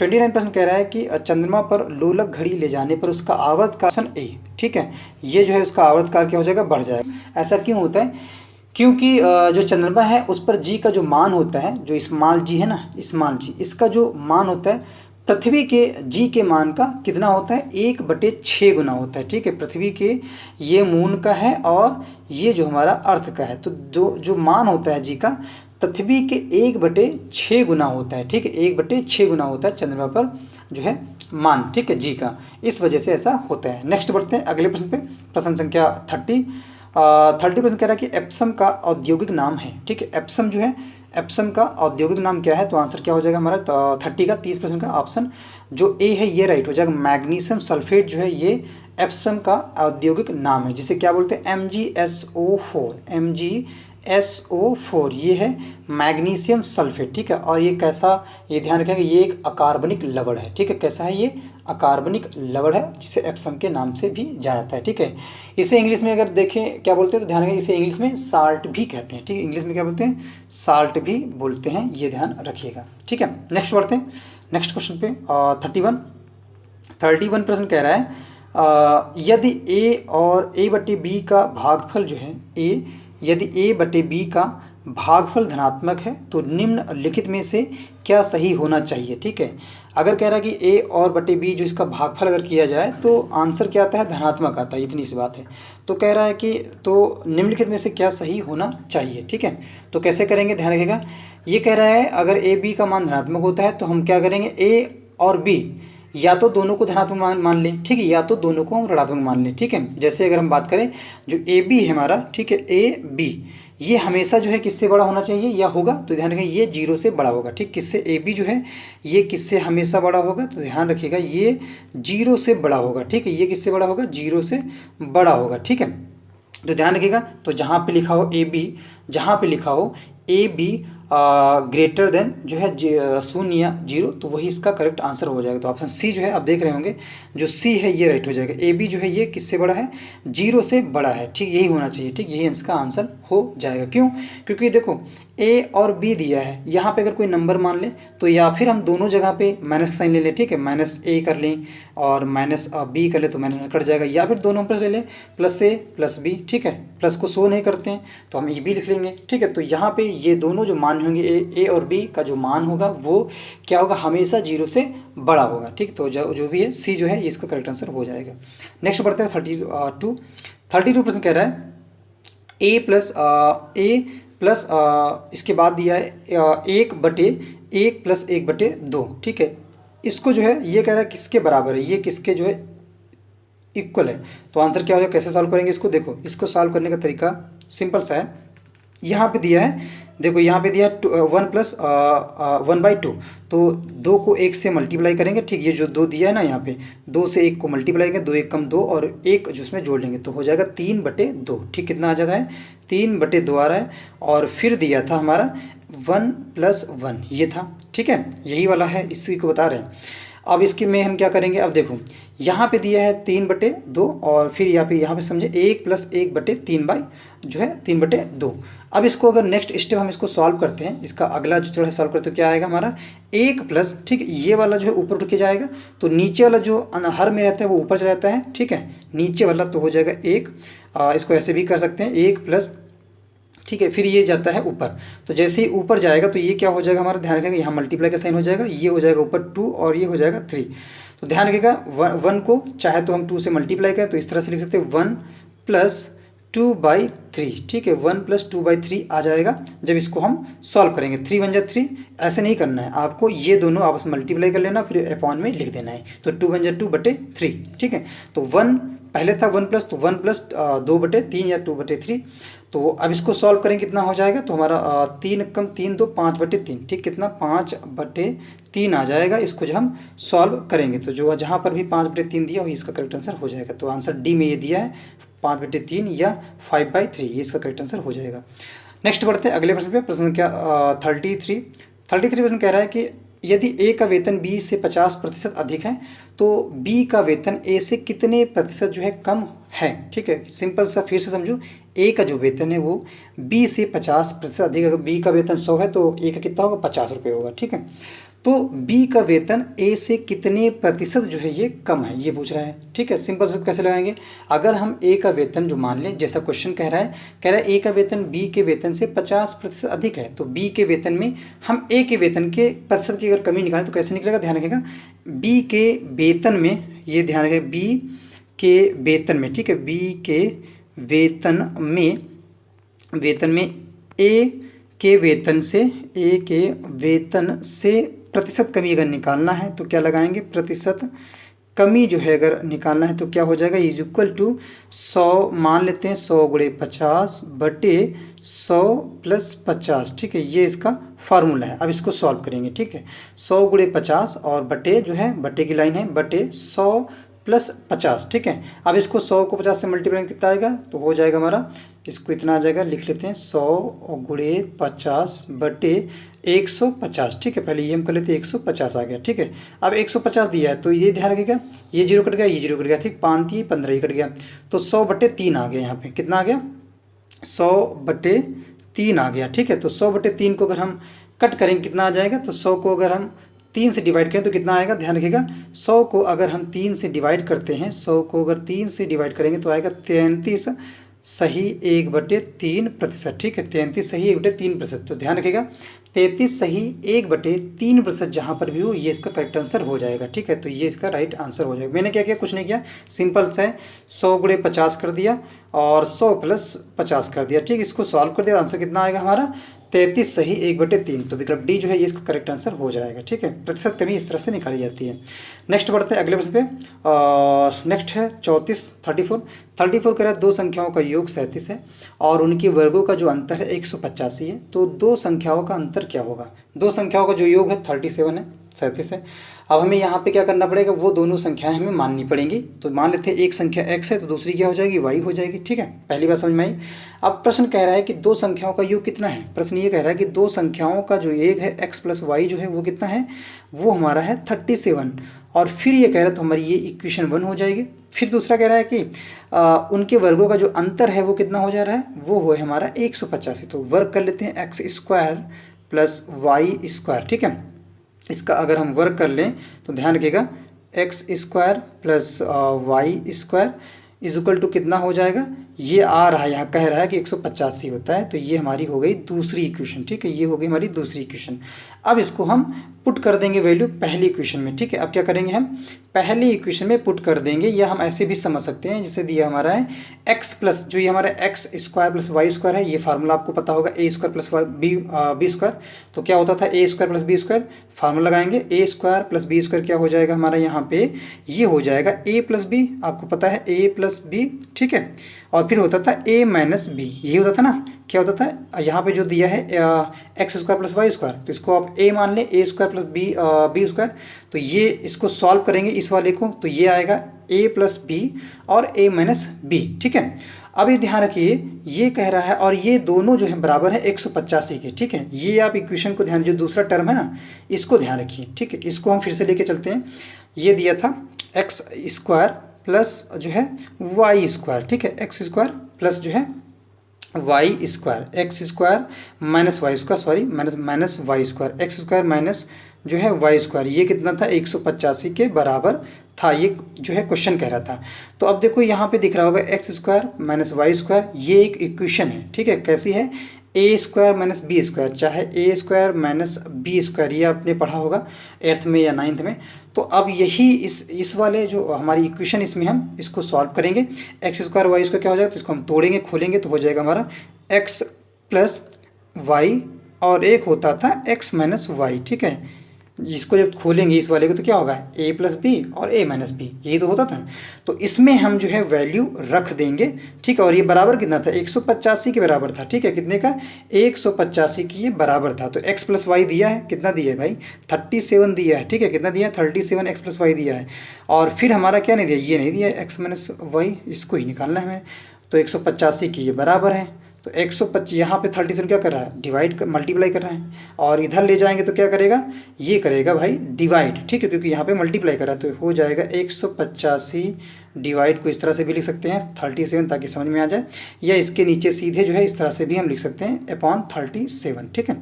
29 प्रश्न कह रहा है कि चंद्रमा पर लोलक घड़ी ले जाने पर उसका आवर्तकाल, ऑप्शन ए, ठीक है, ये जो है उसका आवर्तकाल क्या हो जाएगा, बढ़ जाएगा। ऐसा क्यों होता है, क्योंकि जो चंद्रमा है उस पर जी का जो मान होता है, जो स्मॉल जी है ना, स्मॉल जी, इसका जो मान होता है पृथ्वी के जी के मान का कितना होता है, 1/6 गुना होता है, ठीक है, पृथ्वी के ये मून का है और ये जो हमारा अर्थ का है, तो जो मान होता है जी का पृथ्वी के 1/6 गुना होता है, ठीक है, 1/6 गुना होता है चंद्रमा पर जो है मान, ठीक है, जी का, इस वजह से ऐसा होता है। नेक्स्ट बढ़ते हैं अगले प्रश्न पे, प्रश्न संख्या 30 प्रश्न कह रहा है कि एप्सम का औद्योगिक नाम है, ठीक है, एप्सम जो है, एप्सम का औद्योगिक नाम क्या है, तो आंसर क्या हो जाएगा हमारा 30 का 30 प्रश्न का ऑप्शन जो ए है ये राइट हो जाएगा। मैग्नीशियम सल्फेट जो है ये एप्सम का औद्योगिक नाम है, जिसे क्या बोलते हैं, MgSO4, ये है मैग्नीशियम सल्फेट, ठीक है, और ये कैसा, ये ध्यान रखेंगे, ये एक अकार्बनिक लवण है, ठीक है, कैसा है, ये अकार्बनिक लवण है, जिसे एप्सम के नाम से भी जाना जाता है, ठीक है। इसे इंग्लिश में अगर देखें क्या बोलते हैं, तो ध्यान रखें, इसे इंग्लिश में साल्ट भी कहते हैं, ठीक है, इंग्लिश में क्या बोलते हैं, साल्ट भी बोलते हैं, ये ध्यान रखिएगा, ठीक है। नेक्स्ट बढ़ते हैं नेक्स्ट क्वेश्चन पे 31 प्रश्न कह रहा है यदि ए और A/B का भागफल जो है यदि A/B का भागफल धनात्मक है तो निम्नलिखित में से क्या सही होना चाहिए, ठीक है। अगर कह रहा है कि A और बटे B जो इसका भागफल अगर किया जाए तो आंसर क्या आता है, धनात्मक आता है, इतनी सी बात है। तो कह रहा है कि तो निम्नलिखित में से क्या सही होना चाहिए, ठीक है। तो कैसे करेंगे, ध्यान रखिएगा, ये कह रहा है अगर A/B का मान धनात्मक होता है तो हम क्या करेंगे, A और B या तो दोनों को धनात्मक मान लें, ठीक है, या तो दोनों को हम ऋणात्मक मान लें, ठीक है। जैसे अगर हम बात करें जो AB है हमारा, ठीक है, AB ये हमेशा जो है किससे बड़ा होना चाहिए या होगा, तो ध्यान रखिए ये 0 से बड़ा होगा, ठीक, किससे, AB जो है ये किससे हमेशा बड़ा होगा, तो ध्यान रखिएगा ये 0 से बड़ा होगा, ठीक है, ये किससे बड़ा होगा, 0 से बड़ा होगा, ठीक है। तो ध्यान रखिएगा, तो जहाँ पे लिखा हो AB, जहाँ पे लिखा हो AB ग्रेटर देन जो है 0 या 0, तो वही इसका करेक्ट आंसर हो जाएगा। तो ऑप्शन सी जो है आप देख रहे होंगे, जो सी है ये राइट हो जाएगा। AB जो है ये किससे बड़ा है, 0 से बड़ा है, ठीक, यही होना चाहिए, ठीक, यही इसका आंसर हो जाएगा। क्यों, क्योंकि देखो A और B दिया है, यहाँ पे अगर कोई नंबर मान ले तो या फिर हम दोनों जगह पे माइनस साइन ले लें, ठीक है, -A कर लें और -B कर ले तो माइनस कट जाएगा, या फिर दोनों प्लस ले लें, +A +B, ठीक है, प्लस को शो नहीं करते हैं तो हम EB लिख लेंगे, ठीक है। तो यहाँ पे ये दोनों जो मान होंगे A और B का जो मान होगा वो क्या होगा, हमेशा 0 से बड़ा होगा, ठीक। तो जो भी है C जो है ये इसका करेक्ट आंसर हो जाएगा। नेक्स्ट बढ़ते हैं 32 प्रश्न कह रहा है A प्लस इसके बाद दिया है 1/1 + 1/2, ठीक है। इसको जो है ये कह रहा है किसके बराबर है, ये किसके जो है इक्वल है। तो आंसर क्या होगा, कैसे सॉल्व करेंगे इसको, देखो इसको सॉल्व करने का तरीका सिंपल सा है। यहाँ पे दिया है देखो यहाँ पे दिया 1+1/2, तो 2 को 1 से मल्टीप्लाई करेंगे, ठीक। ये जो 2 दिया है ना यहाँ पे, 2 से 1 को मल्टीप्लाई करेंगे, 2 1 कम 2 और 1 जो उसमें जोड़ लेंगे तो हो जाएगा 3/2, ठीक। कितना आ जाता है? 3/2 आ रहा है। और फिर दिया था हमारा 1+1, ये था, ठीक है, यही वाला है, इसी को बता रहे हैं। अब इसके में हम क्या करेंगे, अब देखो यहाँ पे दिया है 3/2 और फिर यहाँ पे समझे 1+1/3 जो है 3/2। अब इसको अगर नेक्स्ट स्टेप हम इसको सॉल्व करते हैं, इसका अगला जो है सॉल्व करते तो क्या आएगा हमारा 1+, ठीक, ये वाला जो है ऊपर उठ के जाएगा, तो नीचे वाला जो हर में रहता है वो ऊपर चला जाता है, ठीक है, नीचे वाला तो हो जाएगा 1। इसको ऐसे भी कर सकते हैं 1+, ठीक है, फिर ये जाता है ऊपर, तो जैसे ही ऊपर जाएगा तो ये क्या हो जाएगा हमारा, ध्यान रखेंगे यहाँ मल्टीप्लाई का साइन हो जाएगा, ये हो जाएगा ऊपर 2 और ये हो जाएगा 3। तो ध्यान रखिएगा 1 को चाहे तो हम 2 से मल्टीप्लाई करें तो इस तरह से लिख सकते हैं 1+2/3, ठीक है, 1+2/3 आ जाएगा जब इसको हम सॉल्व करेंगे। 3 1 जा 3, ऐसे नहीं करना है आपको, ये दोनों आपस में मल्टीप्लाई कर लेना फिर अपॉन में लिख देना है, तो 2 1 जा 2/3, ठीक है। तो 1 पहले था 1+, तो 1+2/3 या 2/3। तो अब इसको सॉल्व करें कितना हो जाएगा, तो हमारा 3 कम 3 2 5/3, ठीक, कितना 5/3 आ जाएगा। इसको जब हम सॉल्व करेंगे तो जो जहाँ पर भी 5/3 दिया वही इसका करेक्ट आंसर हो जाएगा। तो आंसर डी में ये दिया है 5/3 या 5/3, ये इसका करेक्ट आंसर हो जाएगा। नेक्स्ट बढ़ते हैं अगले प्रश्न पे। प्रश्न क्या 33 प्रश्न कह रहा है कि यदि ए का वेतन बी से 50% अधिक है तो बी का वेतन ए से कितने प्रतिशत जो है कम है, ठीक है। सिंपल सा फिर से समझो, ए का जो वेतन है वो बी से 50% अधिक, अगर बी का वेतन 100 है तो ए का कितना होगा 50 रुपये होगा, ठीक है। तो बी का वेतन ए से कितने प्रतिशत जो है ये कम है, ये पूछ रहा है, ठीक है। सिंपल से कैसे लगाएंगे, अगर हम ए का वेतन जो मान लें, जैसा क्वेश्चन कह रहा है ए का वेतन बी के वेतन से 50% अधिक है, तो बी के वेतन में हम ए के वेतन के प्रतिशत की अगर कमी निकालें तो कैसे निकलेगा, ध्यान रखिएगा बी के वेतन में, ये ध्यान रखिएगा बी के वेतन में, ठीक है, बी के वेतन में ए के वेतन से प्रतिशत कमी अगर निकालना है तो क्या लगाएंगे, प्रतिशत कमी जो है अगर निकालना है तो क्या हो जाएगा, इज इक्वल टू 100 मान लेते हैं, 100 × 50 बटे 100 + 50, ठीक है, ये इसका फार्मूला है। अब इसको सॉल्व करेंगे, ठीक है, 100 × 50 और बटे जो है बटे की लाइन है बटे 100 + 50, ठीक है। अब इसको 100 को 50 से मल्टीप्लाई कितना आएगा, तो हो जाएगा हमारा, इसको इतना आ जाएगा, लिख लेते हैं 100 × 50 बटे 150, ठीक है। पहले ये हम कर लेते हैं 150 आ गया, ठीक है। अब 150 दिया है तो ये ध्यान रखिएगा, ये 0 कट गया, ये 0 कट गया, ठीक, 5 3 15 ही कट गया, तो 100/3 आ गया, यहाँ पे कितना आ गया 100/3 आ गया, ठीक है। तो 100/3 को अगर हम कट करेंगे कितना आ जाएगा, तो 100 को अगर हम 3 से डिवाइड करें तो कितना आएगा, ध्यान रखिएगा 100 को अगर हम 3 से डिवाइड करते हैं, 100 को अगर 3 से डिवाइड करेंगे तो आएगा 33 सही 1/3%, ठीक है, 33 सही 1/3%। तो ध्यान रखिएगा 33 सही 1/3% जहाँ पर भी हो ये इसका करेक्ट आंसर हो जाएगा, ठीक है। तो ये इसका राइट आंसर हो जाएगा। मैंने क्या किया, कुछ नहीं किया, सिंपल सा है 100 × 50 कर दिया और 100 + 50 कर दिया, ठीक, इसको सॉल्व कर दिया, आंसर कितना आएगा हमारा 33 सही 1/3। तो विकल्प डी जो है ये इसका करेक्ट आंसर हो जाएगा, ठीक है। प्रतिशत कमी इस तरह से निकाली जाती है। नेक्स्ट बढ़ते हैं अगले प्रश्न पे, और नेक्स्ट है 34 कह रहा है दो संख्याओं का योग 37 है और उनके वर्गों का जो अंतर है 185 है, तो दो संख्याओं का अंतर क्या होगा। दो संख्याओं का जो योग है 37 है, 37 है। अब हमें यहाँ पे क्या करना पड़ेगा, वो दोनों संख्याएं हमें माननी पड़ेंगी। तो मान लेते हैं एक संख्या x है तो दूसरी क्या हो जाएगी, y हो जाएगी, ठीक है, पहली बात समझ में आई। अब प्रश्न कह रहा है कि दो संख्याओं का योग कितना है। प्रश्न ये कह रहा है कि दो संख्याओं का जो योग है x + y जो है वो कितना है, वो हमारा है 37। और फिर ये कह रहा है तो हमारी ये इक्वेशन 1 हो जाएगी। फिर दूसरा कह रहा है कि उनके वर्गों का जो अंतर है वो कितना हो जा रहा है, वो है हमारा 185। तो वर्ग कर लेते हैं x² + y², ठीक है। इसका अगर हम वर्क कर लें तो ध्यान रखिएगा x² + y² is equal to कितना हो जाएगा, ये आ रहा है यहाँ कह रहा है कि 185 होता है। तो ये हमारी हो गई दूसरी इक्वेशन, ठीक है, ये हो गई हमारी दूसरी इक्वेशन। अब इसको हम पुट कर देंगे वैल्यू पहली इक्वेशन में, ठीक है। अब क्या करेंगे, हम पहली इक्वेशन में पुट कर देंगे, या हम ऐसे भी समझ सकते हैं जिसे दिया हमारा है x प्लस जो ये हमारा x² + y² है, ये फार्मूला आपको पता होगा a² + b²। तो क्या होता था a² + b², फार्मूला लगाएंगे a² + b² क्या हो जाएगा हमारा यहाँ पे, ये हो जाएगा a + b, आपको पता है a + b, ठीक है। और फिर होता था a माइनस बी, यही होता था ना। क्या होता था, यहाँ पे जो दिया है x square plus y square, तो इसको आप a मान लें, a square plus B square. तो ये इसको सॉल्व करेंगे इस वाले को, तो ये आएगा a प्लस बी और a माइनस बी। ठीक है, अब ये ध्यान रखिए, ये कह रहा है और ये दोनों जो है बराबर है 185 के। ठीक है, ये आप इक्वेशन को ध्यान, जो दूसरा टर्म है ना इसको ध्यान रखिए। ठीक है, इसको हम फिर से लेके चलते हैं। ये दिया था एक्स स्क्वायर प्लस जो है वाई स्क्वायर। ठीक है, एक्स स्क्वायर प्लस जो है y square, x square minus Y square, sorry minus Y square, x square minus जो है वाई स्क्वायर, ये कितना था 185 के बराबर था। ये जो है क्वेश्चन कह रहा था। तो अब देखो यहाँ पे दिख रहा होगा X square minus Y square, ये एक इक्वेशन है। ठीक है, कैसी है, A square minus B square, चाहे A square minus B square, ये आपने पढ़ा होगा 8th में या 9th में। तो अब यही इस वाले जो हमारी इक्वेशन, इसमें हम इसको सॉल्व करेंगे। एक्स स्क्वायर वाई स्क्वायर क्या हो जाएगा, तो इसको हम तोड़ेंगे खोलेंगे तो हो जाएगा हमारा एक्स प्लस वाई और एक होता था एक्स माइनस वाई। ठीक है, इसको जब खोलेंगे इस वाले को तो क्या होगा, a प्लस बी और a माइनस बी, यही तो होता था। तो इसमें हम जो है वैल्यू रख देंगे। ठीक है, और ये बराबर कितना था, 185 के बराबर था। ठीक है, कितने का, 185 की ये बराबर था। तो x प्लस वाई दिया है, कितना दिया है भाई, 37 दिया है। ठीक है, कितना दिया है, 37 x प्लस वाई दिया है। और फिर हमारा क्या नहीं दिया, ये नहीं दिया है एक्स माइनस वाई, इसको ही निकालना है हमें। तो 185 की ये बराबर है। तो 125 यहाँ पे 37 क्या कर रहा है, डिवाइड मल्टीप्लाई कर रहा है, और इधर ले जाएंगे तो क्या करेगा, ये करेगा भाई डिवाइड। ठीक है, क्योंकि यहाँ पे मल्टीप्लाई कर रहा है, तो हो जाएगा 185 डिवाइड को इस तरह से भी लिख सकते हैं 37, ताकि समझ में आ जाए, या इसके नीचे सीधे जो है इस तरह से भी हम लिख सकते हैं अपॉन 37। ठीक है,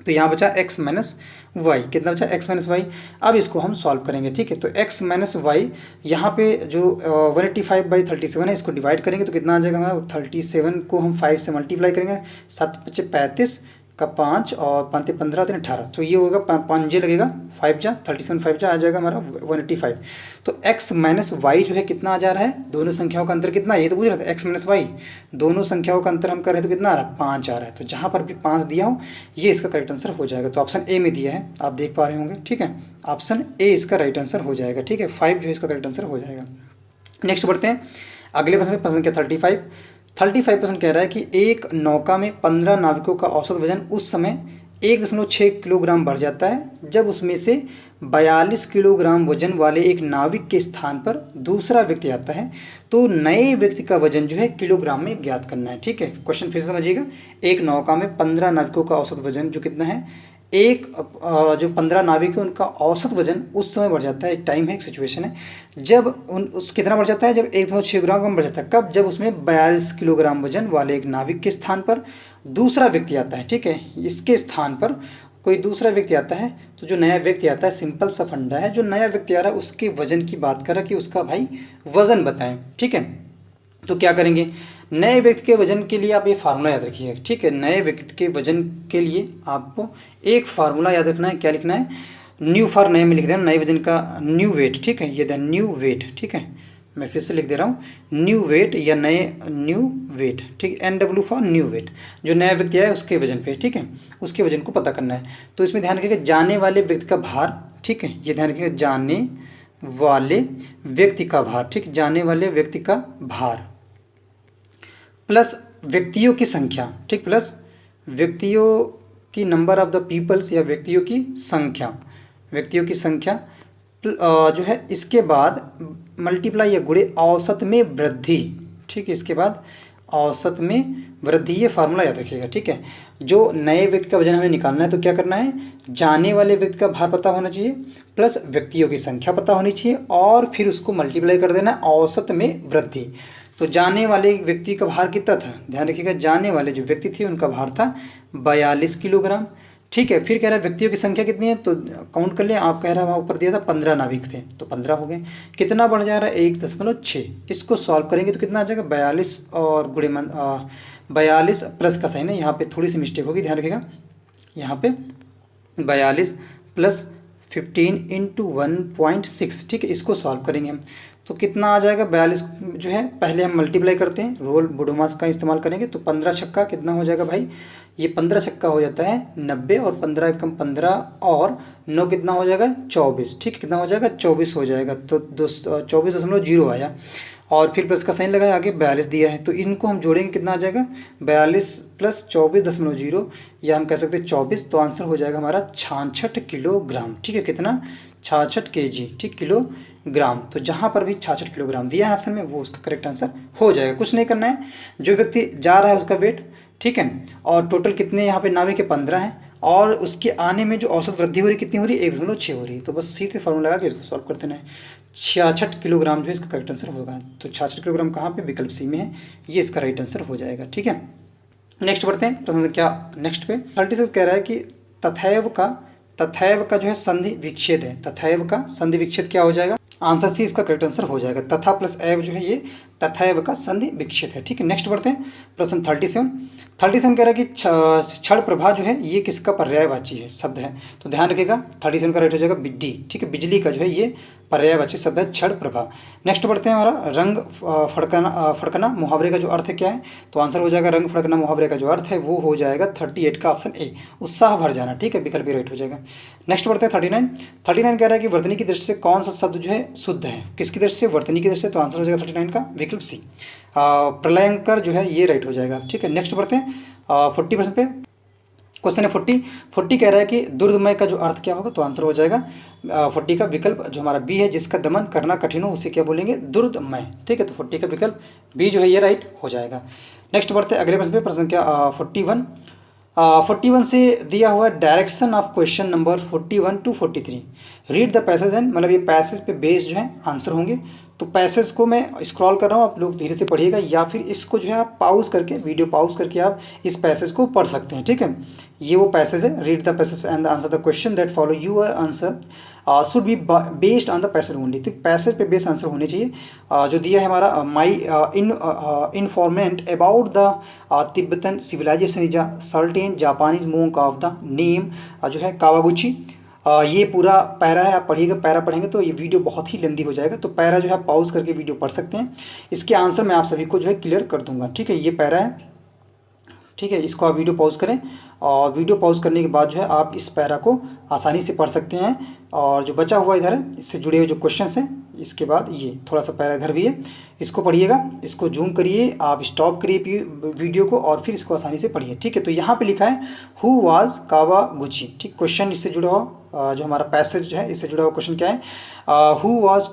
तो यहाँ बचा x माइनस वाई, कितना बचा x माइनस वाई। अब इसको हम सॉल्व करेंगे। ठीक है, तो x माइनस वाई यहाँ पे जो 185/37 है, इसको डिवाइड करेंगे तो कितना आ जाएगा हमारा, 37 को हम 5 से मल्टीप्लाई करेंगे, 7 × 5 = 35 का 5 और 5 × 15 = 18, तो ये होगा 5 जे लगेगा, 5 जा 37, 5 जा आ जाएगा हमारा 185। तो x माइनस वाई जो है कितना आ जा रहा है, दोनों संख्याओं का अंतर कितना है, ये तो पूछ रहा था, x माइनस वाई दोनों संख्याओं का अंतर हम कर रहे हैं तो कितना आ रहा है, 5 आ रहा है। तो जहाँ पर भी 5 दिया हो ये इसका करेक्ट आंसर हो जाएगा। तो ऑप्शन ए में दिया है, आप देख पा रहे होंगे। ठीक है, ऑप्शन ए इसका राइट आंसर हो जाएगा। ठीक है, 5 जो है इसका करेक्ट आंसर हो जाएगा। नेक्स्ट बढ़ते हैं अगले प्रश्न में। प्रश्न क्या 35% कह रहा है कि एक नौका में 15 नाविकों का औसत वजन उस समय 1.6 किलोग्राम बढ़ जाता है जब उसमें से 42 किलोग्राम वजन वाले एक नाविक के स्थान पर दूसरा व्यक्ति आता है, तो नए व्यक्ति का वजन जो है किलोग्राम में ज्ञात करना है। ठीक है, क्वेश्चन फिर से समझिएगा। एक नौका में 15 नाविकों का औसत वजन जो कितना है, जो 15 नाविक है उनका औसत वजन उस समय बढ़ जाता है, एक टाइम है, एक सिचुएशन है, जब उस कितना बढ़ जाता है, जब 1.6 किलोग्राम कम बढ़ जाता है। कब, जब उसमें 42 किलोग्राम वजन वाले एक नाविक के स्थान पर दूसरा व्यक्ति आता है। ठीक है, इसके स्थान पर कोई दूसरा व्यक्ति आता है, तो जो नया व्यक्ति आता है, सिंपल सा फंडा है, जो नया व्यक्ति आ रहा है उसके वजन की बात कर रहा है कि उसका भाई वजन बताएं। ठीक है, तो क्या करेंगे, नए व्यक्ति के वजन के लिए आप ये फार्मूला याद रखिएगा। ठीक है, नए व्यक्ति के वजन के लिए आपको एक फार्मूला याद रखना है। क्या लिखना है, न्यू फॉर नए में लिख देना, नए वजन का न्यू वेट। ठीक है, ये द न्यू वेट। ठीक है, मैं फिर से लिख दे रहा हूँ, न्यू वेट या नए न्यू वेट। ठीक है, NW फॉर न्यू वेट, जो नया व्यक्ति आया उसके वजन पे। ठीक है, उसके वजन को पता करना है। तो इसमें ध्यान रखिएगा जाने वाले व्यक्ति का भार। ठीक है, ये ध्यान रखिएगा, जाने वाले व्यक्ति का भार। ठीक, जाने वाले व्यक्ति का भार प्लस व्यक्तियों की संख्या। ठीक, प्लस व्यक्तियों की नंबर ऑफ द पीपल्स, या व्यक्तियों की संख्या जो है, इसके बाद मल्टीप्लाई या गुणे औसत में वृद्धि। ठीक है, इसके बाद औसत में वृद्धि, ये फार्मूला याद रखिएगा। ठीक है, जो नए व्यक्ति का वजन हमें निकालना है तो क्या करना है, जाने वाले व्यक्ति का भार पता होना चाहिए, प्लस व्यक्तियों की संख्या पता होनी चाहिए, और फिर उसको मल्टीप्लाई कर देना औसत में वृद्धि। तो जाने वाले व्यक्ति का भार कितना था, ध्यान रखिएगा, जाने वाले जो व्यक्ति थे उनका भार था 42 किलोग्राम। ठीक है, फिर कह रहा है व्यक्तियों की संख्या कितनी है, तो काउंट कर लें। आप कह रहा है वहाँ ऊपर दिया था 15 नाविक थे, तो 15 हो गए। कितना बढ़ जा रहा है, 1.6। इसको सॉल्व करेंगे तो कितना आ जाएगा, 42 और गुणे 42 प्लस का साइन है, यहाँ पे थोड़ी सी मिस्टेक होगी, ध्यान रखिएगा। यहाँ पे 42 प्लस 15 × 1.6। ठीक है, इसको सॉल्व करेंगे हम तो कितना आ जाएगा, 42 जो है, पहले हम मल्टीप्लाई करते हैं, रोल बुडोमास का इस्तेमाल करेंगे, तो 15 छक्का कितना हो जाएगा भाई, ये 15 छक्का हो जाता है 90, और 15 कम 15 और 9 कितना हो जाएगा 24। ठीक, कितना हो जाएगा 24 हो जाएगा, तो 24.0 आया। और फिर प्लस का साइन लगाया, आगे 42 दिया है, तो इनको हम जोड़ेंगे कितना आ जाएगा 42 प्लस 24.0 या हम कह सकते हैं 24, तो आंसर हो जाएगा हमारा 66 किलोग्राम। ठीक है, कितना 66 kg, ठीक, किलोग्राम। तो जहाँ पर भी 66 किलोग्राम दिया है ऑप्शन में वो उसका करेक्ट आंसर हो जाएगा। कुछ नहीं करना है, जो व्यक्ति जा रहा है उसका वेट, ठीक है, और टोटल कितने यहाँ पे नावे के 15 हैं, और उसके आने में जो औसत वृद्धि हो रही कितनी हो रही है 1.6 हो रही है। तो बस सीधे फॉर्मूला लगा के इसको सॉल्व कर देना है। 66 किलोग्राम जो है इसका करेक्ट आंसर होगा। तो 66 किलोग्राम कहाँ पे, विकल्प सी में है, ये इसका राइट आंसर हो जाएगा। ठीक है, नेक्स्ट बढ़ते हैं प्रश्न संख्या नेक्स्ट पे। 36 कह रहा है कि तथैव का जो है संधि विच्छेद है, तथैव का संधि विच्छेद क्या हो जाएगा, आंसर सी इसका करेक्ट आंसर हो जाएगा। तथा प्लस एव जो है ये तथैव का संधि विच्छेद है। ठीक है, नेक्स्ट बढ़ते हैं प्रश्न 37 कह रहा है कि क्षण प्रभा जो है ये किसका पर्यायवाची है, शब्द है, तो ध्यान रखिएगा 37 का राइट हो जाएगा डी। ठीक है, बिजली का जो है ये पर्यायवाची शब्द है क्षण प्रभा। नेक्स्ट बढ़ते हैं हमारा रंग फड़कना मुहावरे का जो अर्थ है क्या है, तो आंसर हो जाएगा रंग फड़कना मुहावरे का जो अर्थ है वो हो जाएगा 38 का ऑप्शन ए, उत्साह भर जाना। ठीक है, विकल्प भी राइट हो जाएगा। नेक्स्ट बढ़ते हैं 39 कह रहा है कि वर्तनी की दृष्टि से कौन सा शब्द जो है शुद्ध है, किसकी दृष्टि से, वर्तनी की दृष्टि से, तो आंसर हो जाएगा 39 का विकल्प सी, प्रलयंकर जो है ये राइट हो जाएगा। ठीक है, नेक्स्ट बढ़ते हैं 40% पे। क्वेश्चन है 40 कह रहा है कि दुर्दमय का जो अर्थ क्या होगा, तो आंसर हो जाएगा 40 का विकल्प जो हमारा बी है, जिसका दमन करना कठिन हो उसे क्या बोलेंगे, दुर्दमय। ठीक है, तो 40 का विकल्प बी जो है ये राइट हो जाएगा। नेक्स्ट बढ़ते हैं अगले प्रश्न पे, प्रश्न क्या 41 से दिया हुआ direction of question number 41 to 43, read the passage and, मतलब ये पैसेज पे बेस्ड जो है आंसर होंगे। तो पैसेज को मैं स्क्रॉल कर रहा हूँ, आप लोग धीरे से पढ़िएगा, या फिर इसको जो है आप पॉज करके, वीडियो पॉज करके आप इस पैसेज को पढ़ सकते हैं। ठीक है, ये वो पैसेज है, read the passage and answer the question that follow, your answer should be based on the passage only. तो पैसेज पे बेस्ड आंसर होने चाहिए। जो दिया है हमारा my informant about the Tibetan civilisation is a certain Japanese monk of the name जो है कावागुची। ये पूरा पैरा है, आप पढ़िएगा, पैरा पढ़ेंगे तो ये वीडियो बहुत ही लेंदी हो जाएगा, तो पैरा जो है पॉज करके वीडियो पढ़ सकते हैं। इसके आंसर मैं आप सभी को जो है क्लियर कर दूंगा। ठीक है, ये पैरा है, ठीक है, इसको आप वीडियो पॉज करें, और वीडियो पॉज करने के बाद जो है आप इस पैरा को आसानी से पढ़ सकते हैं। और जो बचा हुआ इधर है, इससे जुड़े हुए जो क्वेश्चंस हैं, इसके बाद ये थोड़ा सा पैरा इधर भी है, इसको पढ़िएगा, इसको जूम करिए, आप स्टॉप करिए वीडियो को और फिर इसको आसानी से पढ़िए। ठीक है, तो यहाँ पे लिखा है हु वाज कावागुची। ठीक, क्वेश्चन इससे जुड़ा हुआ जो हमारा पैसेज जो है इससे जुड़ा हुआ क्वेश्चन क्या है, हु वाज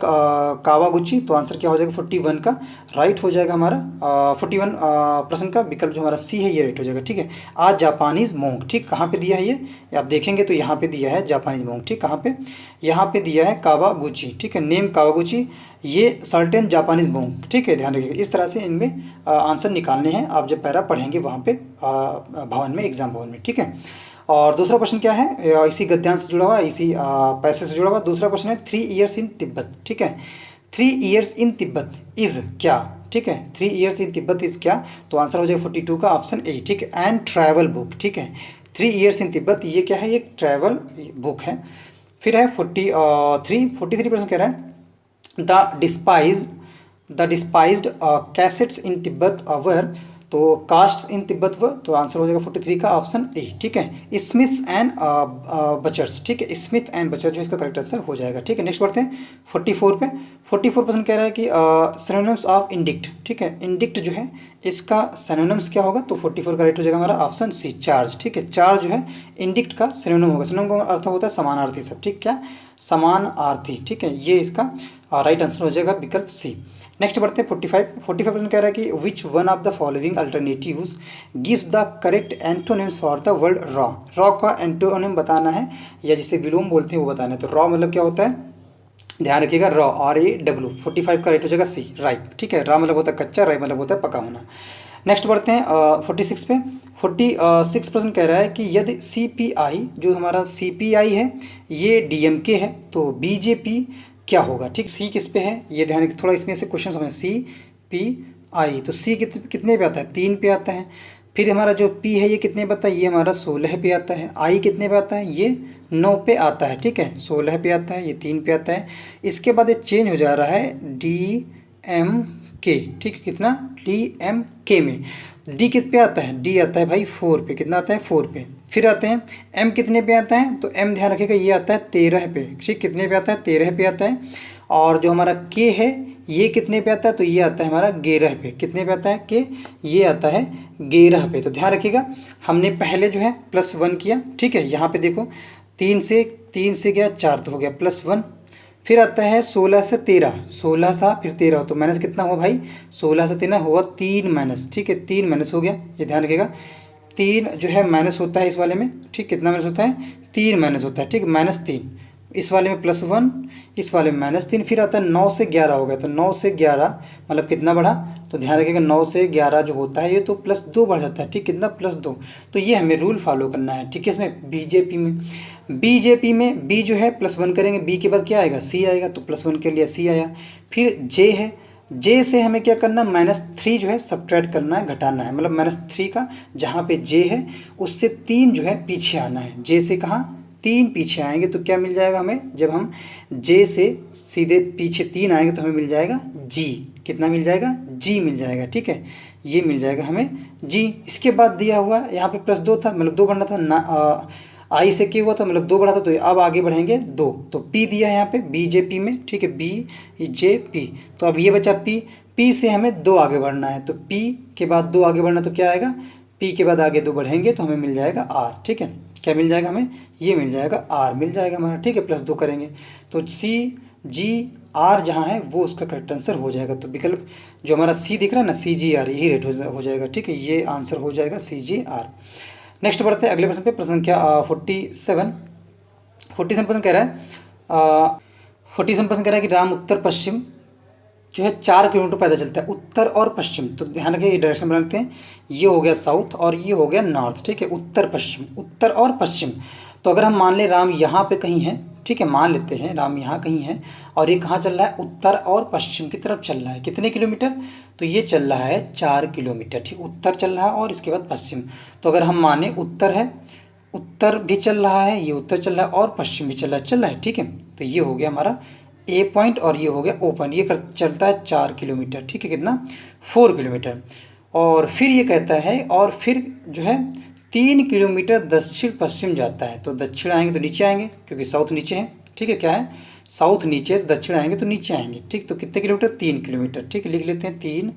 कावागुची, तो आंसर क्या हो जाएगा 41 का राइट हो जाएगा हमारा 41 प्रश्न का विकल्प जो हमारा सी है ये राइट हो जाएगा। ठीक है, आज जापानीज मोंक, ठीक, कहाँ पे दिया है ये आप देखेंगे तो यहाँ पे दिया है जापानीज मोंक। ठीक, कहाँ पे, यहाँ पे दिया है कावागुची। ठीक है, नेम कावागुची, ये सर्टेन जापानीज मोंक। ठीक है, ध्यान रखिएगा, इस तरह से इनमें आंसर निकालने हैं आप जब पैरा पढ़ेंगे वहाँ पे भवन में, एग्जाम भवन में। ठीक है, और दूसरा क्वेश्चन क्या है, इसी गद्यांश से जुड़ा हुआ, इसी पैसे से जुड़ा हुआ। दूसरा क्वेश्चन है 3 years इन तिब्बत। ठीक है, 3 years इन तिब्बत इज़ क्या। ठीक है, 3 years इन तिब्बत इज़ क्या, तो आंसर हो जाएगा 42 का ऑप्शन ए। ठीक है, एंड ट्रैवल बुक। ठीक है, 3 years इन तिब्बत ये क्या है, ये ट्रैवल बुक है। फिर है 43 प्रश्न कह रहा है द डिस्पाइज्ड कैसेट्स इन तिब्बत वर, तो कास्ट इन तिब्बत व, तो आंसर हो जाएगा 43 का ऑप्शन ए। ठीक है, स्मिथ्स एंड बचर्स। ठीक है, स्मिथ एंड बचर जो इसका करेक्ट आंसर हो जाएगा। ठीक है, नेक्स्ट बढ़ते हैं 44 पे। 44% कह रहा है कि सिनोनिम्स ऑफ इंडिक्ट। ठीक है, इंडिक्ट जो है इसका सिनोनिम्स क्या होगा, तो 44 का राइट हो जाएगा हमारा ऑप्शन सी, चार्ज। ठीक है, चार्ज जो है इंडिक्ट का सिनोनिम होगा। सिनोनिम का अर्थ होता है समानार्थी सब। ठीक, क्या समानार्थी। ठीक है, ये इसका राइट आंसर हो जाएगा विकल्प सी। नेक्स्ट बढ़ते हैं 45% कह रहा है कि which one of the following alternatives gives the correct antonyms for the word raw. Raw का एंटोनिम बताना है, या जिसे विलोम बोलते हैं वो बताना है। तो रॉ मतलब क्या होता है, ध्यान रखिएगा, रॉ RAW। 45 का राइट हो जाएगा सी, राइट। ठीक है, रॉ मतलब होता है कच्चा, राई मतलब होता है पका होना। नेक्स्ट बढ़ते हैं 46 पे। 46% कह रहा है कि यदि CPI जो हमारा CPI है ये DMK है तो BJP क्या होगा। ठीक, सी किस पे है ये ध्यान रखिए, थोड़ा इसमें से क्वेश्चन समझ। CPI तो सी कितने पे आता है, 3 पे आता है। फिर हमारा जो P है ये कितने पे आता है, ये हमारा 16 पे आता है। I कितने पे आता है, ये 9 पे आता है। ठीक है, 16 पे आता है, ये 3 पे आता है। इसके बाद ये चेंज हो जा रहा है DMK। ठीक है, कितना DMK में D कित पे आता है, D आता है भाई 4 पे। कितना आता है, 4 पे। फिर आते हैं M कितने पे आता है, तो M ध्यान रखिएगा ये आता है 13 पे। ठीक, कितने पे आता है, 13 पे आता है। और जो हमारा K है ये कितने पे आता है, तो ये आता है हमारा 11 पे। कितने पे आता है कि ये आता है 11 पे। तो ध्यान रखिएगा, हमने पहले जो है +1 किया, ठीक है। यहाँ पे देखो 3 से गया 4 तो हो गया +1। फिर आता है 16 से 13, 16 सा फिर 13 तो माइनस कितना हुआ भाई, 16 से 13 हुआ 3 माइनस, ठीक है 3 माइनस हो गया। ये ध्यान रखिएगा 3 जो है माइनस होता है इस वाले में, ठीक कितना माइनस होता है, 3 माइनस होता है, ठीक -3। इस वाले में +1, इस वाले में -3। फिर आता है 9 से 11 हो गया, तो 9 से 11 मतलब कितना बढ़ा, तो ध्यान रखिएगा 9 से 11 जो होता है ये तो +2 बढ़ जाता है, ठीक कितना +2। तो ये हमें रूल फॉलो करना है, ठीक है। इसमें बीजेपी में बी जो है +1 करेंगे, बी के बाद क्या आएगा, सी आएगा, तो +1 के लिए सी आया। फिर जे है, जे से हमें क्या करना, -3 जो है सब्ट्रैक्ट करना है, घटाना है। मतलब -3 का जहाँ पे जे है उससे 3 जो है पीछे आना है। जे से कहाँ 3 पीछे आएंगे तो क्या मिल जाएगा हमें, जब हम जे से सीधे पीछे 3 आएंगे तो हमें मिल जाएगा जी। कितना मिल जाएगा, जी मिल जाएगा, ठीक है। ये मिल जाएगा हमें जी। इसके बाद दिया हुआ यहाँ पे +2 था, मतलब 2 बढ़ना था ना, आई से क्या हुआ था, मतलब 2 बढ़ा था, तो अब आगे बढ़ेंगे 2। तो पी दिया है यहाँ पे बीजेपी में, ठीक है BJP। तो अब ये बचा पी से हमें 2 आगे बढ़ना है, तो पी के बाद 2 आगे बढ़ना तो क्या आएगा, पी के बाद आगे 2 बढ़ेंगे तो हमें मिल जाएगा आर, ठीक है। क्या मिल जाएगा हमें, ये मिल जाएगा आर मिल जाएगा हमारा, ठीक है। +2 करेंगे तो CGR जहाँ है वो उसका करेक्ट आंसर हो जाएगा। तो विकल्प जो हमारा सी दिख रहा है ना, CGR यही रेट हो जाएगा, ठीक है। ये आंसर हो जाएगा CGR। नेक्स्ट बढ़ते हैं अगले प्रश्न पे। प्रश्न संख्या 47 प्रश्न कह रहा है 47 प्रश्न कह रहा है कि राम उत्तर पश्चिम जो है 4 किलोमीटर पैदल चलता है, उत्तर और पश्चिम। तो ध्यान रखिए ये डायरेक्शन बना लेते हैं, ये हो गया साउथ और ये हो गया नॉर्थ, ठीक है। उत्तर पश्चिम, उत्तर और पश्चिम। तो अगर हम मान लें राम यहाँ पे कहीं है, ठीक है, मान लेते हैं राम यहाँ कहीं है और ये कहाँ चल रहा है, उत्तर और पश्चिम की तरफ चल रहा है। कितने किलोमीटर, तो ये चल रहा है 4 किलोमीटर, ठीक। उत्तर चल रहा है और इसके बाद पश्चिम। तो अगर हम माने उत्तर है, उत्तर भी चल रहा है, ये उत्तर चल रहा है और पश्चिम भी चल रहा है, ठीक है। तो ये हो गया हमारा ए पॉइंट और ये हो गया ओ पॉइंट। ये चलता है 4 किलोमीटर, ठीक है, कितना 4 किलोमीटर। और फिर ये कहता है और फिर जो है 3 किलोमीटर दक्षिण पश्चिम जाता है। तो दक्षिण आएंगे तो नीचे आएंगे क्योंकि साउथ नीचे है, ठीक है। क्या है, साउथ नीचे, तो दक्षिण आएंगे तो नीचे आएंगे, ठीक। तो कितने किलोमीटर, 3 किलोमीटर, ठीक है। लिख लेते हैं 3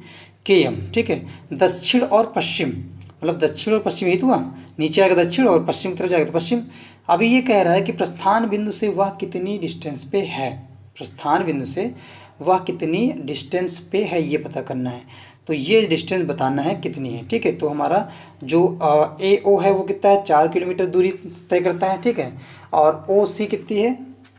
km, ठीक है। दक्षिण और पश्चिम मतलब दक्षिण और पश्चिम ही तो हुआ, नीचे आएगा दक्षिण और पश्चिम की तरफ जाएगा तो पश्चिम। अभी ये कह रहा है कि प्रस्थान बिंदु से वह कितनी डिस्टेंस पे है, प्रस्थान बिंदु से वह कितनी डिस्टेंस पे है ये पता करना है। तो ये डिस्टेंस बताना है कितनी है, ठीक है। तो हमारा जो AO है वो कितना है, 4 किलोमीटर दूरी तय करता है, ठीक है। और OC कितनी है,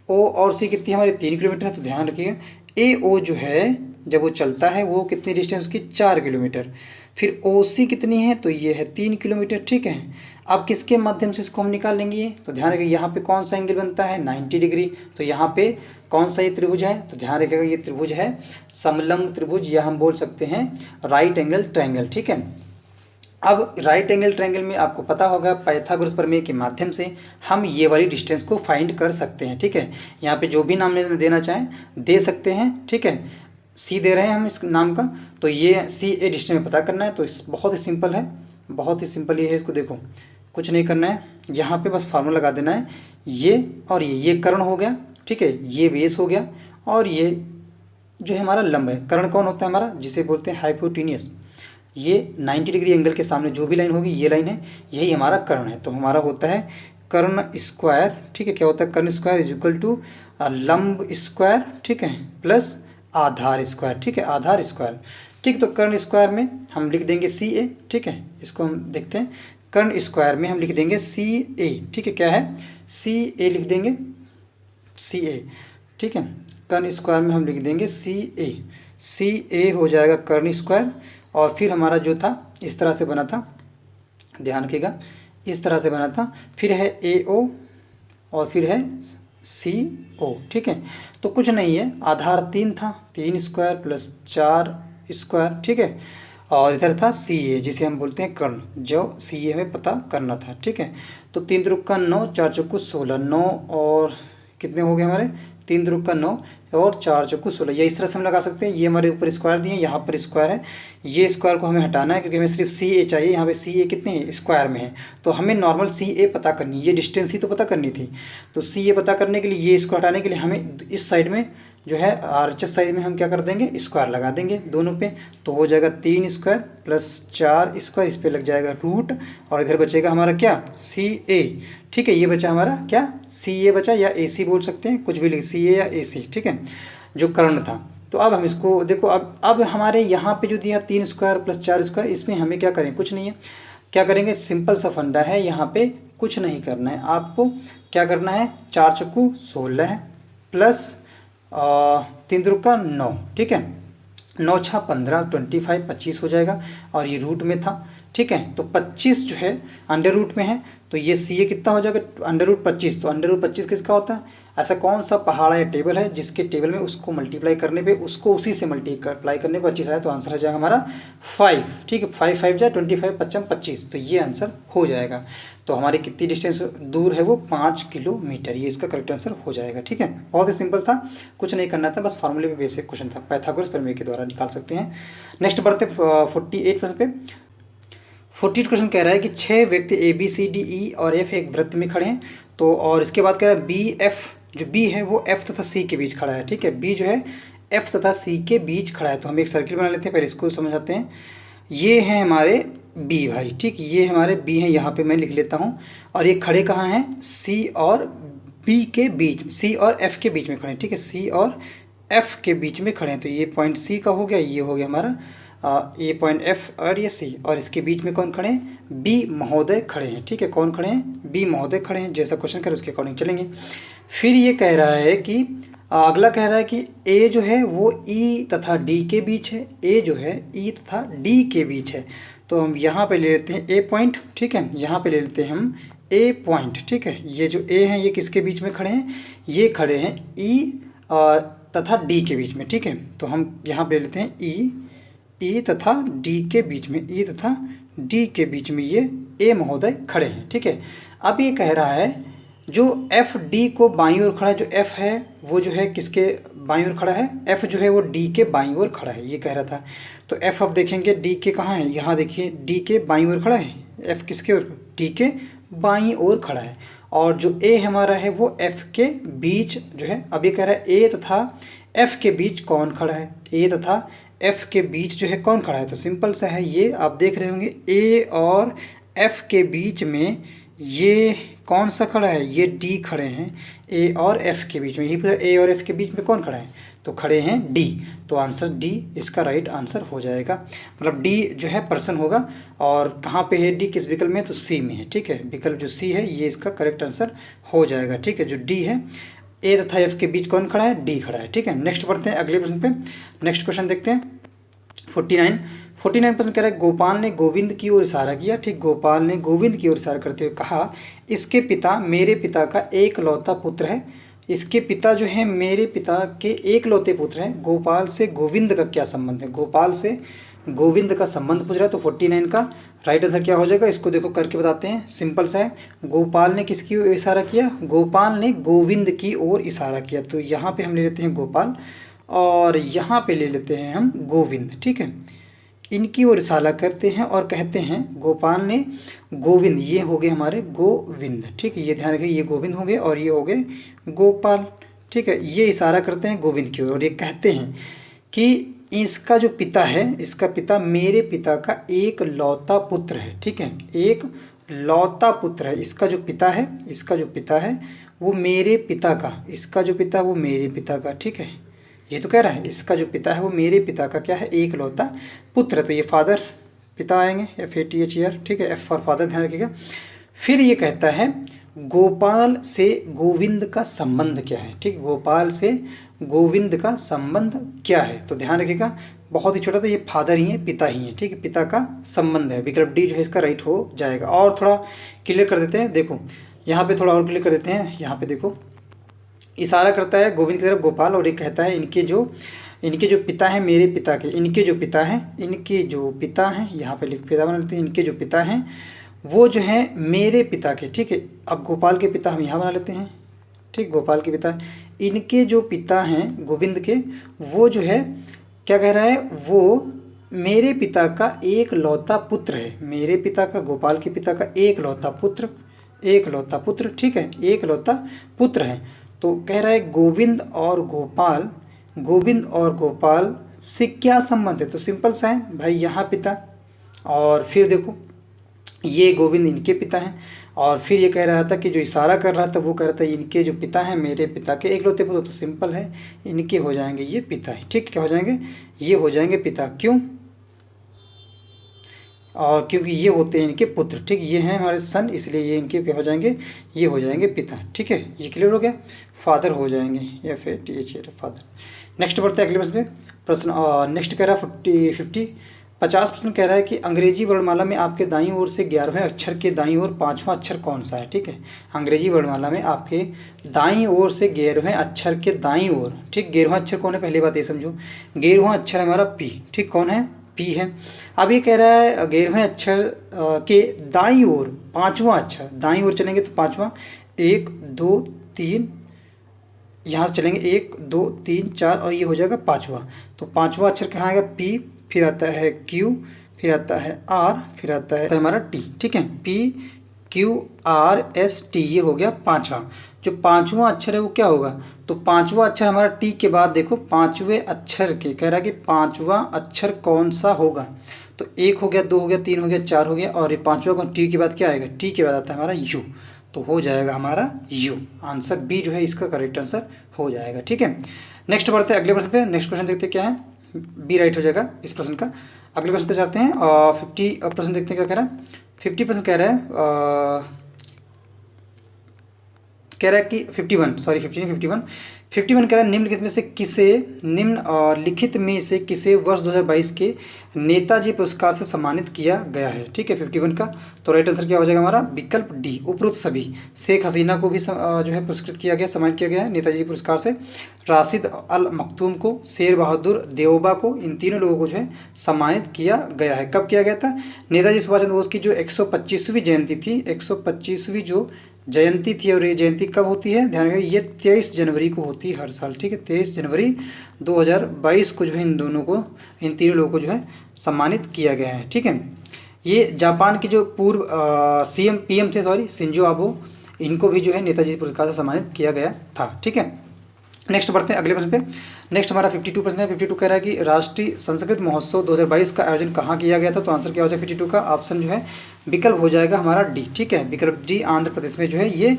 O और C कितनी है हमारी, 3 किलोमीटर है। तो ध्यान रखिएगा AO जो है जब वो चलता है वो कितनी डिस्टेंस की, 4 किलोमीटर। फिर OC कितनी है, तो ये है 3 किलोमीटर, ठीक है। अब किसके माध्यम से इसको हम निकाल लेंगे, तो ध्यान रखिए यहाँ पे कौन सा एंगल बनता है, 90 डिग्री। तो यहाँ पे कौन सा ये त्रिभुज है, तो ध्यान रखिएगा ये त्रिभुज है समलंब त्रिभुज, या हम बोल सकते हैं राइट एंगल ट्रायंगल, ठीक है। अब राइट एंगल ट्रायंगल में आपको पता होगा पाइथागोरस प्रमेय के माध्यम से हम ये वाली डिस्टेंस को फाइंड कर सकते हैं, ठीक है। यहाँ पे जो भी नाम देना चाहें दे सकते हैं, ठीक है। सी दे रहे हैं हम इस नाम का, तो ये CA डिस्टेंस में पता करना है। तो इस बहुत ही सिंपल है, बहुत ही सिंपल ये है। इसको देखो कुछ नहीं करना है, यहाँ पे बस फार्मूला लगा देना है, ये और ये कर्ण हो गया, ठीक है। ये बेस हो गया और ये जो है हमारा लंब है। कर्ण कौन होता है हमारा, जिसे बोलते हैं हाइपोटेनियस। ये 90 डिग्री एंगल के सामने जो भी लाइन होगी ये लाइन है, यही हमारा कर्ण है। तो हमारा होता है कर्ण स्क्वायर, ठीक है। क्या होता है, कर्ण स्क्वायर इज इक्वल टू लंब स्क्वायर, ठीक है, प्लस आधार स्क्वायर, ठीक है, आधार स्क्वायर, ठीक। तो कर्ण स्क्वायर में हम लिख देंगे CA, ठीक है। इसको हम देखते हैं, कर्ण स्क्वायर में हम लिख देंगे CA, ठीक है। क्या है, CA लिख देंगे CA, ठीक है। कर्ण स्क्वायर में हम लिख देंगे CA हो जाएगा कर्ण स्क्वायर। और फिर हमारा जो था इस तरह से बना था, ध्यान रखिएगा इस तरह से बना था। फिर है AO और फिर है CO, ठीक है। तो कुछ नहीं है, आधार 3 था, 3 स्क्वायर प्लस 4 स्क्वायर, ठीक है। और इधर था CA जिसे हम बोलते हैं कर्ण, जो CA हमें पता करना था, ठीक है। तो 3 त्रिक का 9, 4 चौको 16, 9 और कितने हो गए हमारे 3 दूनी 9 और 4 चौको 16। या इस तरह से हम लगा सकते हैं, ये हमारे ऊपर स्क्वायर दिए, यहाँ पर स्क्वायर है, ये स्क्वायर को हमें हटाना है क्योंकि हमें सिर्फ सी ए चाहिए। यहाँ पे सी ए कितने स्क्वायर में है, तो हमें नॉर्मल सी ए पता करनी है, ये डिस्टेंस ही तो पता करनी थी। तो सी ए पता करने के लिए ये इसको हटाने के लिए हमें इस साइड में जो है आरएचएस साइड में हम क्या कर देंगे, स्क्वायर लगा देंगे दोनों पे। तो हो जाएगा 3 स्क्वायर प्लस 4 स्क्वायर, इस पे लग जाएगा रूट, और इधर बचेगा हमारा क्या, सी ए। ठीक है, ये बचा हमारा क्या, सी ए बचा, या ए सी बोल सकते हैं, कुछ भी लिख, सी ए या ए सी। ठीक है, जो कर्ण था। तो अब हम इसको देखो, अब हमारे यहाँ पे जो दिया 3 स्क्वायर प्लस 4 स्क्वायर, इसमें हमें क्या करें, कुछ नहीं है। क्या करेंगे, सिंपल सा फंडा है, यहाँ पे कुछ नहीं करना है आपको। क्या करना है, 4 चौको 16 है प्लस 3 दूनी 9। ठीक है, 9 6 15, 25, 25 हो जाएगा, और ये रूट में था। ठीक है, तो 25 जो है अंडर रूट में है, तो ये सी ए कितना हो जाएगा, अंडर रूट 25। तो अंडर रूट 25 किसका होता है, ऐसा कौन सा पहाड़ा या टेबल है जिसके टेबल में उसको मल्टीप्लाई करने पे, उसको उसी से मल्टीप्लाई करने पर 25 आया, तो आंसर हो जाएगा हमारा 5। ठीक है, 5 5 जाए 25, 55 25, तो ये आंसर हो जाएगा। तो हमारी कितनी डिस्टेंस दूर है, वो 5 किलोमीटर, ये इसका करेक्ट आंसर हो जाएगा। ठीक है, बहुत ही सिंपल था, कुछ नहीं करना था, बस फार्मूले पे बेसिक क्वेश्चन था, पाइथागोरस प्रमेय के द्वारा निकाल सकते हैं। नेक्स्ट बढ़ते 48 प्रश्न पे। 48 क्वेश्चन कह रहा है कि 6 व्यक्ति A B C D E और एफ एक वृत्त में खड़े हैं, तो और इसके बाद कह रहा है बी एफ, जो बी है वो एफ तथा सी के बीच खड़ा है। ठीक है, बी जो है एफ तथा सी के बीच खड़ा है। तो हम एक सर्किल बना लेते हैं, पहले इसको समझाते हैं। ये हैं हमारे बी भाई, ठीक, ये हमारे बी हैं, यहाँ पे मैं लिख लेता हूँ। और ये खड़े कहाँ हैं, सी और बी के बीच, सी और एफ के बीच में खड़े हैं। ठीक है, सी और एफ के बीच में खड़े हैं, तो ये पॉइंट सी का हो गया, ये हो गया हमारा ए पॉइंट एफ और ये सी, और इसके बीच में कौन खड़े हैं, बी महोदय खड़े हैं। ठीक है, कौन खड़े हैं, बी महोदय खड़े हैं। जैसा क्वेश्चन करे उसके अकॉर्डिंग चलेंगे। फिर ये कह रहा है कि अगला कह रहा है कि ए जो है वो ई तथा डी के बीच है, ए जो है ई तथा डी के बीच है। तो हम यहाँ पे ले लेते हैं ए पॉइंट। ठीक है, यहाँ पे ले लेते हैं हम ए पॉइंट। ठीक है, ये जो ए हैं ये किसके बीच में खड़े हैं, ये खड़े हैं ई तथा डी के बीच में। ठीक है, तो हम यहाँ पे ले लेते हैं ई तथा डी के बीच में, ई तथा डी के बीच में ये ए महोदय खड़े हैं। ठीक है, अब ये कह रहा है जो एफ डी को बाईं ओर खड़ा है, जो एफ है वो जो है किसके बाईं ओर खड़ा है, एफ जो है वो डी के बाईं ओर खड़ा है, ये कह रहा था। तो एफ अब देखेंगे डी के कहाँ है, यहाँ देखिए डी के बाईं ओर खड़ा है, एफ किसके ओर, डी के बाईं ओर खड़ा है। और जो ए हमारा है वो एफ के बीच जो है, अब ये कह रहा है ए तथा एफ के बीच कौन खड़ा है, ए तथा एफ के बीच जो है कौन खड़ा है। तो सिंपल सा है, ये आप देख रहे होंगे ए और एफ के बीच में ये कौन सा खड़ा है, ये डी खड़े हैं ए और एफ के बीच में। यही पूरा ए और एफ के बीच में कौन खड़ा है, तो खड़े हैं डी। तो आंसर डी इसका राइट आंसर हो जाएगा। मतलब डी जो है पर्सन होगा, और कहाँ पे है डी, किस विकल्प में है, तो सी में है। ठीक है, विकल्प जो सी है ये इसका करेक्ट आंसर हो जाएगा। ठीक है, जो डी है ए तथा एफ के बीच कौन खड़ा है, डी खड़ा है। ठीक है, नेक्स्ट बढ़ते हैं अगले प्रश्न पे। नेक्स्ट क्वेश्चन देखते हैं 49% कह रहा है गोपाल ने गोविंद की ओर इशारा किया। ठीक, गोपाल ने गोविंद की ओर इशारा करते हुए कहा, इसके पिता मेरे पिता का एकलौता पुत्र है। इसके पिता जो है मेरे पिता के एकलौते पुत्र हैं। गोपाल से गोविंद का क्या संबंध है, गोपाल से गोविंद का संबंध पूछ रहा है। तो 49 का राइट आंसर क्या हो जाएगा, इसको देखो करके बताते हैं। सिंपल सा है, गोपाल ने किसकी ओर इशारा किया, गोपाल ने गोविंद की ओर इशारा किया। तो यहाँ पे हम ले लेते हैं गोपाल, और यहाँ पे ले लेते हैं हम गोविंद। ठीक है, इनकी ओर इशारा करते हैं और कहते हैं गोपाल ने गोविंद, ये हो गए हमारे गोविंद। ठीक है, ये ध्यान रखिए, ये गोविंद हो गए और ये हो गए गोपाल। ठीक है, ये इशारा करते हैं गोविंद की ओर, और ये कहते हैं कि इसका जो पिता है, इसका पिता मेरे पिता का एक लौता पुत्र है। ठीक है, एक लौता पुत्र है। इसका जो पिता है, इसका जो पिता है वो मेरे पिता का, इसका जो पिता वो मेरे पिता का। ठीक है, ये तो कह रहा है इसका जो पिता है वो मेरे पिता का क्या है, एक लौता पुत्र है। तो ये फादर पिता आएंगे, FATHER। ठीक है, F फॉर फादर, ध्यान रखिएगा। फिर ये कहता है गोपाल से गोविंद का संबंध क्या है। ठीक, गोपाल से गोविंद का संबंध क्या है, तो ध्यान रखिएगा, बहुत ही छोटा था, ये फादर ही है, पिता ही है। ठीक है, पिता का संबंध है, विकल्प डी जो है इसका राइट हो जाएगा। और थोड़ा क्लियर कर देते हैं, देखो यहाँ पे थोड़ा और क्लियर कर देते हैं। यहाँ पे देखो इशारा करता है गोविंद की तरफ गोपाल, और ये कहता है इनके जो पिता हैं मेरे पिता के, इनके जो पिता हैं यहाँ पे लिख पिता बना लेते हैं, इनके जो पिता हैं वो जो हैं मेरे पिता के। ठीक है, अब गोपाल के पिता हम यहाँ बना लेते हैं, ठीक, गोपाल के पिता। इनके जो पिता हैं गोविंद के, वो जो है क्या कह रहा है, वो मेरे पिता का एक लौता पुत्र है। मेरे पिता का, गोपाल के पिता का एक लौता पुत्र, एक लौता पुत्र, ठीक है, एक लौता पुत्र है। तो कह रहा है गोविंद और गोपाल, गोविंद और गोपाल से क्या संबंध है? तो सिंपल सा है भाई, यहाँ पिता और फिर देखो ये गोविंद इनके पिता हैं, और फिर ये कह रहा था कि जो इशारा कर रहा था वो कह रहा था इनके जो पिता हैं मेरे पिता के एकलौते पुत्र। तो सिंपल है, इनके हो जाएंगे ये पिता है। ठीक, क्या हो जाएंगे? ये हो जाएंगे पिता। क्यों? और क्योंकि ये होते हैं इनके पुत्र। ठीक, ये हैं हमारे सन, इसलिए ये इनके क्या हो जाएंगे? ये हो जाएंगे पिता। ठीक है, ये क्लियर हो गया। फादर हो जाएंगे, FATH, फादर। नेक्स्ट बढ़ते हैं अगले प्रश्न पे। प्रश्न नेक्स्ट कह रहा है 50% कह रहा है कि अंग्रेजी वर्णमाला में आपके दाईं ओर से 11वें अक्षर के दाईं ओर 5वां अक्षर कौन सा है? ठीक है, अंग्रेजी वर्णमाला में आपके दाईं ओर से 11वें अक्षर के दाईं ओर, ठीक, 11वां अक्षर कौन है? पहली बात ये समझो, 11वां अक्षर हमारा P। ठीक, कौन है? P है। अब ये कह रहा है 11वें अक्षर के दाईं ओर 5वां अक्षर, दाईं ओर चलेंगे तो 5वां, 1 2 3, यहाँ से चलेंगे 1 2 3 4 और ये हो जाएगा 5वां। तो 5वां अक्षर कहाँ आएगा? P, फिर आता है Q, फिर आता है R, फिर आता है हमारा T। ठीक है, PQRST, ये हो गया 5वां। जो 5वां अक्षर है वो क्या होगा? तो 5वां अक्षर हमारा T के बाद देखो 5वें अक्षर के, कह रहा है कि 5वां अक्षर कौन सा होगा? तो 1 हो गया, 2 हो गया, 3 हो गया, 4 हो गया, और ये 5वां कौन? T के बाद क्या आएगा? T के बाद आता है हमारा U। तो हो जाएगा हमारा U। आंसर B जो है इसका करेक्ट आंसर हो जाएगा। ठीक है, नेक्स्ट बढ़ते हैं अगले प्रश्न पे। नेक्स्ट क्वेश्चन देखते हैं क्या है, B राइट हो जाएगा इस प्रश्न का। अगले क्वेश्चन पे जाते हैं। 50% देखते हैं क्या कह रहा है। 50% कह रहा है कि 51 कह रहा है निम्नलिखित में से किसे, निम्नलिखित में से किसे वर्ष 2022 के नेताजी पुरस्कार से सम्मानित किया गया है? ठीक है, 51 का तो राइट आंसर क्या हो जाएगा हमारा? विकल्प डी, उपरोक्त सभी। शेख हसीना को भी जो है पुरस्कृत किया गया, सम्मानित किया गया है नेताजी पुरस्कार से। राशिद अल मखतूम को, शेर बहादुर देओबा को, इन तीनों लोगों को जो है सम्मानित किया गया है। कब किया गया था? नेताजी सुभाष चंद्र बोस की जो 125वीं जयंती थी, 125वीं जो जयंती थी, और ये जयंती कब होती है? ध्यान रखिए, ये 23 जनवरी को होती है हर साल। ठीक है, 23 जनवरी 2022 को जो है इन दोनों को, इन तीनों लोगों को जो है सम्मानित किया गया है। ठीक है, ये जापान के जो पूर्व PM थे, शिंजो आबे, इनको भी जो है नेताजी पुरस्कार से सम्मानित किया गया था। ठीक है, नेक्स्ट बढ़ते हैं अगले प्रश्न पे। नेक्स्ट हमारा 52% है। 52 कह रहा है कि राष्ट्रीय संस्कृत महोत्सव 2022 का आयोजन कहाँ किया गया था? तो आंसर क्या हो जाएगा 52 का? ऑप्शन जो है विकल्प हो जाएगा हमारा डी। ठीक है, विकल्प डी, आंध्र प्रदेश में जो है ये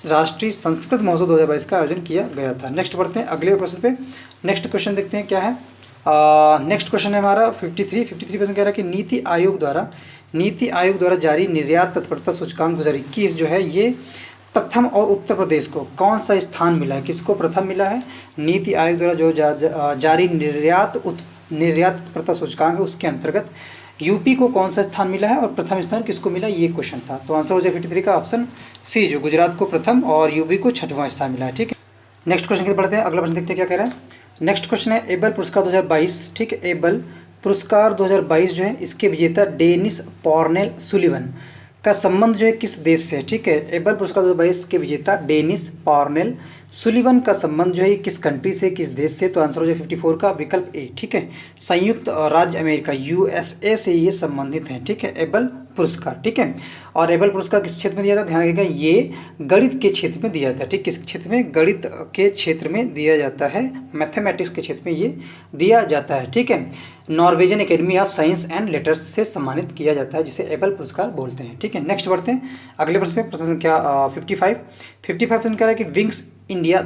राष्ट्रीय संस्कृत महोत्सव 2022 का आयोजन किया गया था। नेक्स्ट बढ़ते हैं अगले प्रश्न पे। नेक्स्ट क्वेश्चन देखते हैं क्या है। नेक्स्ट क्वेश्चन है हमारा 53% कह रहा है कि नीति आयोग द्वारा जारी निर्यात तत्परता सूचकांक 2021 जो है ये प्रथम और उत्तर प्रदेश को कौन सा स्थान मिला है? किसको प्रथम मिला है? नीति आयोग द्वारा जो जारी निर्यात तत्परता सूचकांक है उसके अंतर्गत यूपी को कौन सा स्थान मिला है और प्रथम स्थान किसको मिला, ये क्वेश्चन था। तो आंसर हो जाए 53 का ऑप्शन सी, जो गुजरात को प्रथम और यूपी को 6वां स्थान मिला है। ठीक है, नेक्स्ट क्वेश्चन की बढ़ते हैं। अगला प्रश्न देखते हैं क्या कह रहा है। नेक्स्ट क्वेश्चन है एबल पुरस्कार 2022। ठीक है, एबल पुरस्कार 2022 जो है इसके विजेता डेनिस पॉर्नेल सुलिवन का संबंध जो है किस देश से है? ठीक है, एबल पुरस्कार 2022 के विजेता डेनिस पॉर्नेल सुलिवन का संबंध जो है किस कंट्री से, किस देश से? तो आंसर हो जाए 54 का विकल्प ए। ठीक है, संयुक्त राज्य अमेरिका USA से ये संबंधित हैं। ठीक है, एबल पुरस्कार। ठीक है, और एबल पुरस्कार किस क्षेत्र में दिया जाता है? ध्यान रखिएगा, ये गणित के क्षेत्र में दिया जाता है। ठीक, किस क्षेत्र में? गणित के क्षेत्र में दिया जाता है, मैथमेटिक्स के क्षेत्र में ये दिया जाता है। ठीक है, Norwegian academy of science and letters से सम्मानित किया जाता है, जिसे एबल पुरस्कार बोलते हैं। ठीक है, नेक्स्ट बढ़ते हैं अगले प्रश्न पे। प्रश्न संख्या 55 कह रहा है कि विंग्स इंडिया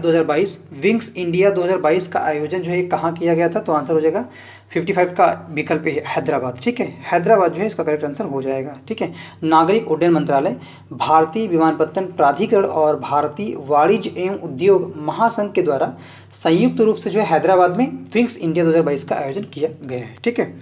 2022 का आयोजन जो है कहाँ किया गया था? तो आंसर हो जाएगा 55 का विकल्प है हैदराबाद। ठीक है, हैदराबाद जो है इसका करेक्ट आंसर हो जाएगा। ठीक है, नागरिक उड्डयन मंत्रालय, भारतीय विमानपत्तन प्राधिकरण और भारतीय वाणिज्य एवं उद्योग महासंघ के द्वारा संयुक्त रूप से जो है हैदराबाद में विंग्स इंडिया 2022 का आयोजन किया गया है। ठीक है,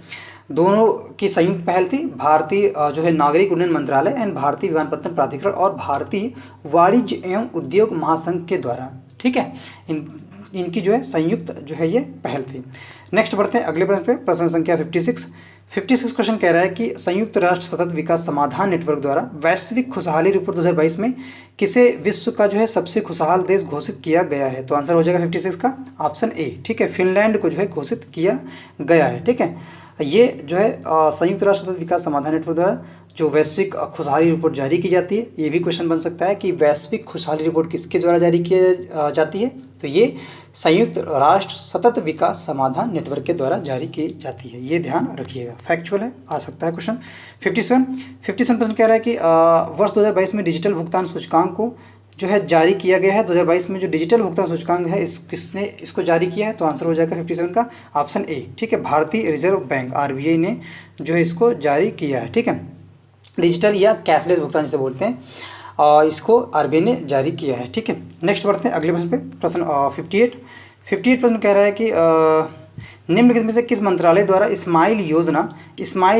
दोनों की संयुक्त पहल थी, भारतीय जो है नागरिक उड्डयन मंत्रालय एंड भारतीय विमानपत्तन प्राधिकरण और भारतीय वाणिज्य एवं उद्योग महासंघ के द्वारा। ठीक है, इनकी जो है संयुक्त जो है ये पहल थी। नेक्स्ट बढ़ते हैं अगले प्रश्न पे। प्रश्न संख्या 56 क्वेश्चन कह रहा है कि संयुक्त राष्ट्र सतत विकास समाधान नेटवर्क द्वारा वैश्विक खुशहाली रिपोर्ट 2022 में किसे विश्व का जो है सबसे खुशहाल देश घोषित किया गया है? तो आंसर हो जाएगा 56 का ऑप्शन ए। ठीक है, फिनलैंड को जो है घोषित किया गया है। ठीक है, ये जो है संयुक्त राष्ट्र सतत विकास समाधान नेटवर्क द्वारा जो वैश्विक खुशहाली रिपोर्ट जारी की जाती है, ये भी क्वेश्चन बन सकता है कि वैश्विक खुशहाली रिपोर्ट किसके द्वारा जारी की जाती है? तो ये संयुक्त राष्ट्र सतत विकास समाधान नेटवर्क के द्वारा जारी की जाती है, ये ध्यान रखिएगा, फैक्चुअल है, आ सकता है क्वेश्चन। 57% कह रहा है कि वर्ष 2022 में डिजिटल भुगतान सूचकांक को जो है जारी किया गया है। 2022 में जो डिजिटल भुगतान सूचकांक है किसने इसको जारी किया है? तो आंसर हो जाएगा 57 का ऑप्शन ए। ठीक है, भारतीय रिजर्व बैंक RBI ने जो है इसको जारी किया है। ठीक है, डिजिटल या कैशलेस भुगतान जिसे बोलते हैं, और इसको RBI ने जारी किया है। ठीक है, नेक्स्ट बढ़ते हैं अगले प्रश्न पे। प्रश्न 58 प्रश्न कह रहा है कि निम्नलिखित में से किस मंत्रालय द्वारा स्माइल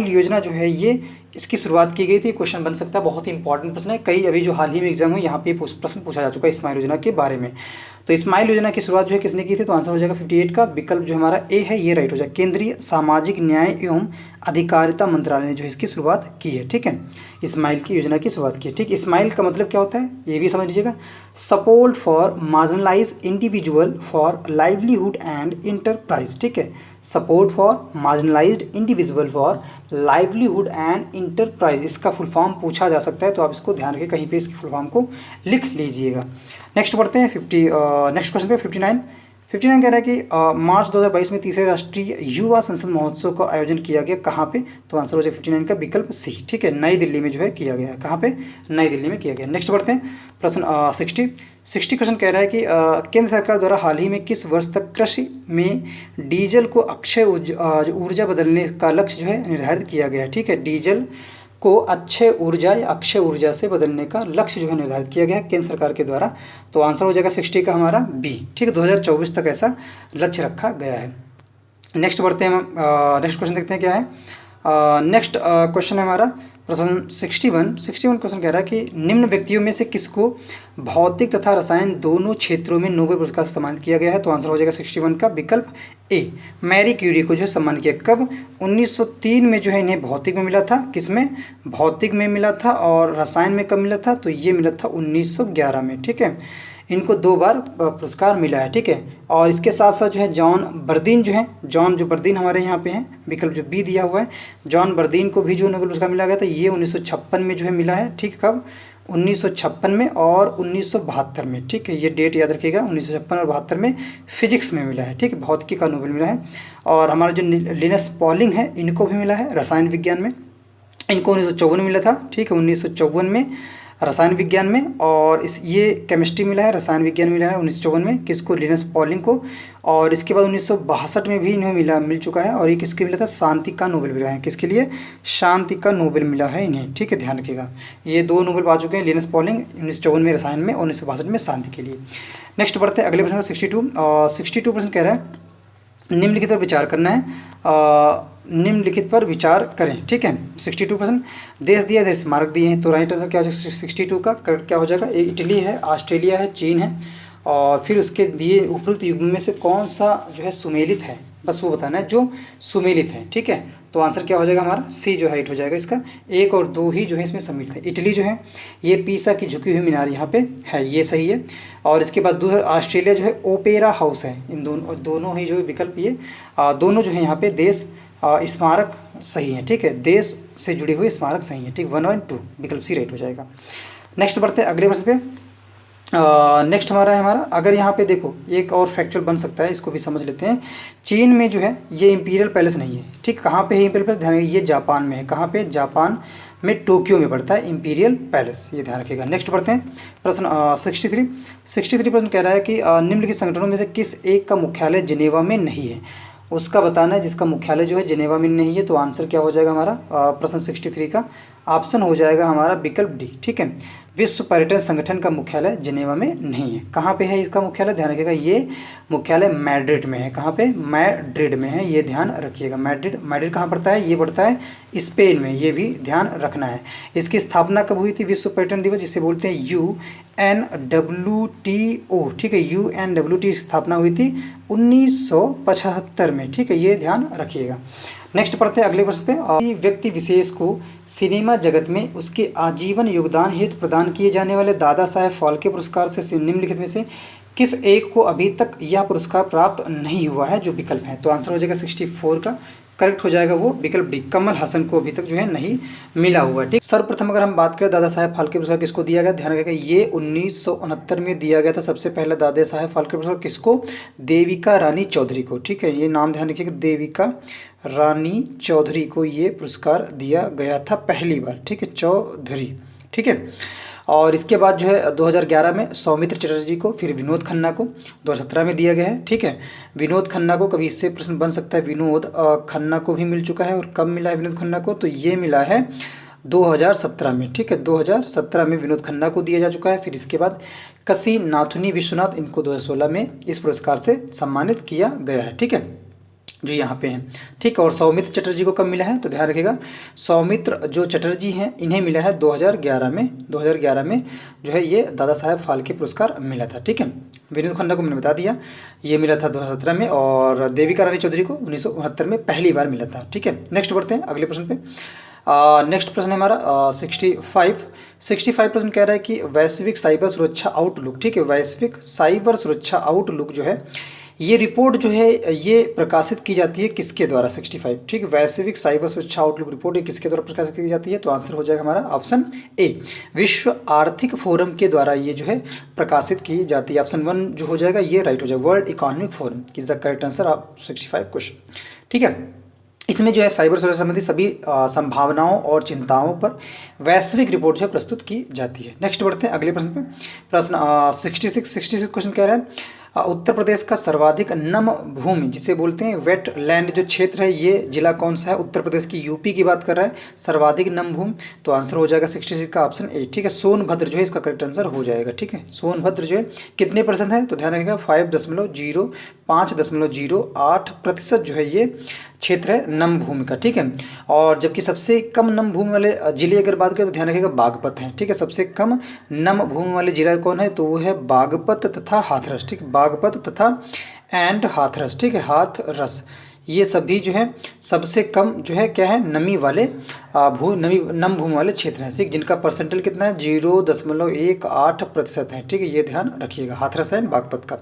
योजना जो है ये इसकी शुरुआत की गई थी? क्वेश्चन बन सकता है, बहुत ही इंपॉर्टेंट प्रश्न है। कई अभी जो हाल ही में एग्जाम हुई यहाँ पे प्रश्न पूछा जा चुका है स्माइल योजना के बारे में। तो स्माइल योजना की शुरुआत जो है किसने की थी? तो आंसर हो जाएगा 58 का विकल्प जो हमारा ए है, ये राइट हो जाएगा। केंद्रीय सामाजिक न्याय एवं अधिकारिता मंत्रालय ने जो इसकी शुरुआत की है। ठीक है, स्माइल की योजना की शुरुआत की है। ठीक, स्माइल का मतलब क्या होता है ये भी समझ लीजिएगा। Support for marginalise individual for livelihood and enterprise. ठीक है, support for marginalised individual for livelihood and enterprise, इसका फुल फॉर्म पूछा जा सकता है, तो आप इसको ध्यान रखिए, कहीं पे इसकी फुल फॉर्म को लिख लीजिएगा। नेक्स्ट बढ़ते हैं नेक्स्ट क्वेश्चन पे। 59 कह रहा है कि मार्च 2022 में तीसरे राष्ट्रीय युवा संसद महोत्सव का आयोजन किया गया कहाँ पे? तो आंसर हो जाएगा 59 का विकल्प सी। ठीक है, नई दिल्ली में जो है किया गया है। कहाँ पे? नई दिल्ली में किया गया। नेक्स्ट बढ़ते हैं प्रश्न 60 क्वेश्चन कह रहा है कि केंद्र सरकार द्वारा हाल ही में किस वर्ष तक कृषि में डीजल को अक्षय ऊर्जा बदलने का लक्ष्य जो है निर्धारित किया गया है? ठीक है, डीजल को अक्षय ऊर्जा से बदलने का लक्ष्य जो है निर्धारित किया गया है केंद्र सरकार के द्वारा। तो आंसर हो जाएगा 60 का हमारा बी। ठीक है, 2024 तक ऐसा लक्ष्य रखा गया है। नेक्स्ट बढ़ते हैं, नेक्स्ट क्वेश्चन देखते हैं क्या है। नेक्स्ट क्वेश्चन है हमारा प्रश्न 61 क्वेश्चन कह रहा है कि निम्न व्यक्तियों में से किसको भौतिक तथा रसायन दोनों क्षेत्रों में नोबेल पुरस्कार से सम्मानित किया गया है? तो आंसर हो जाएगा 61 का विकल्प ए। मैरी क्यूरी को जो है सम्मानित किया कब? 1903 में जो है इन्हें भौतिक में मिला था। किसमें? भौतिक में मिला था। और रसायन में कब मिला था? तो ये मिला था 1911 में। ठीक है, इनको 2 बार पुरस्कार मिला है। ठीक है, और इसके साथ साथ जो है जॉन बर्दीन हमारे यहाँ पे हैं, विकल्प जो बी दिया हुआ है, जॉन बर्दीन को भी जो नोबेल पुरस्कार मिला गया था, ये 1956 में जो है मिला है। ठीक, कब? 1956 में और 1972 में। ठीक है, ये डेट याद रखिएगा, 1956 और 72 में फिजिक्स में मिला है। ठीक है, भौतिकी का नोबेल मिला है। और हमारा जो लिनस पॉलिंग है, इनको भी मिला है रसायन विज्ञान में, इनको 1954 में मिला था। ठीक है, 1954 में रसायन विज्ञान में। और ये केमिस्ट्री मिला है, रसायन विज्ञान मिला है 1954 में, किसको? लिनस पॉलिंग को। और इसके बाद 1962 में भी इन्हें मिल चुका है। और ये किसके मिला था? शांति का नोबेल मिला है। किसके लिए? शांति का नोबेल मिला है इन्हें। ठीक है, ध्यान रखिएगा, ये 2 नोबेल पा चुके हैं, लिनस पॉलिंग 1954 में रसायन में और 1962 में शांति के लिए। नेक्स्ट बढ़ते हैं अगले प्रश्न 62% कह रहा है निम्नलिखित पर विचार करना है, निम्नलिखित पर विचार करें। ठीक है, 62% देश दिया, देश स्मारक दिए हैं। तो राइट आंसर क्या हो जाएगा 62 का? करेक्ट क्या हो जाएगा? इटली है, ऑस्ट्रेलिया है, चीन है। और फिर उसके दिए उपयुक्त युग्म में से कौन सा जो है सुमेलित है, बस वो बताना है जो सुमेलित है। ठीक है, तो आंसर क्या हो जाएगा हमारा? सी जो राइट हो जाएगा इसका। 1 और 2 ही जो है इसमें सम्मिलित है। इटली जो है ये पीसा की झुकी हुई मीनार यहाँ पे है, ये सही है। और इसके बाद दूसरा ऑस्ट्रेलिया जो है ओपेरा हाउस है। इन दोनों ही जो विकल्प ये दोनों जो है यहाँ पे देश स्मारक सही है। ठीक है, देश से जुड़े हुए स्मारक सही है। ठीक, 1 और 2 विकल्प सी राइट हो जाएगा। नेक्स्ट बढ़ते हैं अगले प्रश्न पे। नेक्स्ट हमारा अगर यहाँ पे देखो एक और फैक्चुअल बन सकता है, इसको भी समझ लेते हैं। चीन में जो है ये इंपीरियल पैलेस नहीं है। ठीक, कहाँ पे है इंपीरियल पैलेस? ध्यान रखिए, ये जापान में है। कहाँ पे? जापान में टोक्यो में पड़ता है इंपीरियल पैलेस, ये ध्यान रखिएगा। नेक्स्ट बढ़ते हैं प्रश्न 63 प्रश्न कह रहा है कि निम्नलिखित संगठनों में से किस एक का मुख्यालय जिनेवा में नहीं है? उसका बताना है जिसका मुख्यालय जो है जिनेवा में नहीं है। तो आंसर क्या हो जाएगा हमारा प्रश्न 63 का? ऑप्शन हो जाएगा हमारा विकल्प डी। ठीक है, विश्व पर्यटन संगठन का मुख्यालय जिनेवा में नहीं है। कहाँ पे है इसका मुख्यालय? ध्यान रखिएगा, ये मुख्यालय मैड्रिड में है। कहाँ पे? मैड्रिड में है, ये ध्यान रखिएगा। मैड्रिड कहाँ पड़ता है? ये पड़ता है स्पेन में, ये भी ध्यान रखना है। इसकी स्थापना कब हुई थी? विश्व पर्यटन दिवस जिसे बोलते हैं UNWTO। ठीक है, UNWTO स्थापना हुई थी 1975 में। ठीक है, ये ध्यान रखिएगा। नेक्स्ट पढ़ते हैं अगले प्रश्न पे। किसी व्यक्ति विशेष को सिनेमा जगत में उसके आजीवन योगदान हेतु प्रदान किए जाने वाले दादा साहेब फाल्के पुरस्कार से निम्नलिखित में से किस एक को अभी तक यह पुरस्कार प्राप्त नहीं हुआ है, जो विकल्प है। तो आंसर हो जाएगा 64 का करेक्ट हो जाएगा वो विकल्प डी, कमल हसन को अभी तक जो है नहीं मिला हुआ है। ठीक, सर्वप्रथम अगर हम बात करें दादा साहेब फाल्के पुरस्कार किसको दिया गया, ध्यान रखिएगा ये 1969 में दिया गया था सबसे पहले दादा साहेब फाल्के पुरस्कार किसको, देविका रानी चौधरी को। ठीक है, ये नाम ध्यान रखिएगा, देविका रानी चौधरी को ये पुरस्कार दिया गया था पहली बार। ठीक है, चौधरी। ठीक है, और इसके बाद जो है 2011 में सौमित्र चटर्जी को, फिर विनोद खन्ना को 2017 में दिया गया है। ठीक है, विनोद खन्ना को कभी इससे प्रश्न बन सकता है, विनोद खन्ना को भी मिल चुका है, और कब मिला है विनोद खन्ना को, तो ये मिला है 2017 में। ठीक है, 2017 में विनोद खन्ना को दिया जा चुका है। फिर इसके बाद कसी नाथुनी विश्वनाथ, इनको 2016 में इस पुरस्कार से सम्मानित किया गया है। ठीक है, जो यहाँ पे हैं। ठीक है, और सौमित्र चटर्जी को कब मिला है, तो ध्यान रखिएगा सौमित्र जो चटर्जी हैं इन्हें मिला है 2011 में। 2011 में जो है ये दादा साहेब फाल्के पुरस्कार मिला था। ठीक है, विनोद खन्ना को मैंने बता दिया ये मिला था 2017 में, और देविका रानी चौधरी को 1969 में पहली बार मिला था। ठीक है, नेक्स्ट बढ़ते हैं अगले प्रश्न पे। नेक्स्ट प्रश्न है हमारा 65 प्रश्न कह रहा है कि वैश्विक साइबर सुरक्षा आउटलुक। ठीक है, वैश्विक साइबर सुरक्षा आउटलुक जो है ये रिपोर्ट जो है ये प्रकाशित की जाती है किसके द्वारा, 65। ठीक, वैश्विक साइबर सुरक्षा आउटलुक रिपोर्ट ये किसके द्वारा प्रकाशित की जाती है, तो आंसर हो जाएगा हमारा ऑप्शन ए, विश्व आर्थिक फोरम के द्वारा ये जो है प्रकाशित की जाती है। ऑप्शन 1 जो हो जाएगा ये राइट हो जाएगा, world economic forum is the correct answer of 65 question. ठीक है, इसमें जो है साइबर सुरक्षा संबंधी सभी संभावनाओं और चिंताओं पर वैश्विक रिपोर्ट जो है प्रस्तुत की जाती है। नेक्स्ट बढ़ते हैं अगले प्रश्न पे। प्रश्न 66 क्वेश्चन कह रहा है उत्तर प्रदेश का सर्वाधिक नम भूमि जिसे बोलते हैं वेट लैंड जो क्षेत्र है ये जिला कौन सा है, उत्तर प्रदेश की यूपी की बात कर रहा है, सर्वाधिक नम भूमि, तो आंसर हो जाएगा 66 का ऑप्शन ए। ठीक है, सोनभद्र जो है इसका करेक्ट आंसर हो जाएगा। ठीक है, सोनभद्र जो है कितने परसेंट है, तो ध्यान रखिएगा 5.08% जो है ये क्षेत्र है नम भूमि का। ठीक है, और जबकि सबसे कम नम भूमि वाले जिले अगर बात करें तो ध्यान रखिएगा बागपत है। ठीक है, सबसे कम नम भूमि वाले जिला कौन है, तो वो है बागपत तथा हाथरस। ठीक, बागपत तथा एंड हाथरस। ठीक है, हाथरस ये सभी जो है सबसे कम जो है क्या है नमी वाले नम भूमि वाले क्षेत्र हैं। ठीक, जिनका परसेंटेज कितना है 0.18% है। ठीक है, ये ध्यान रखिएगा, हाथरस है बागपत का।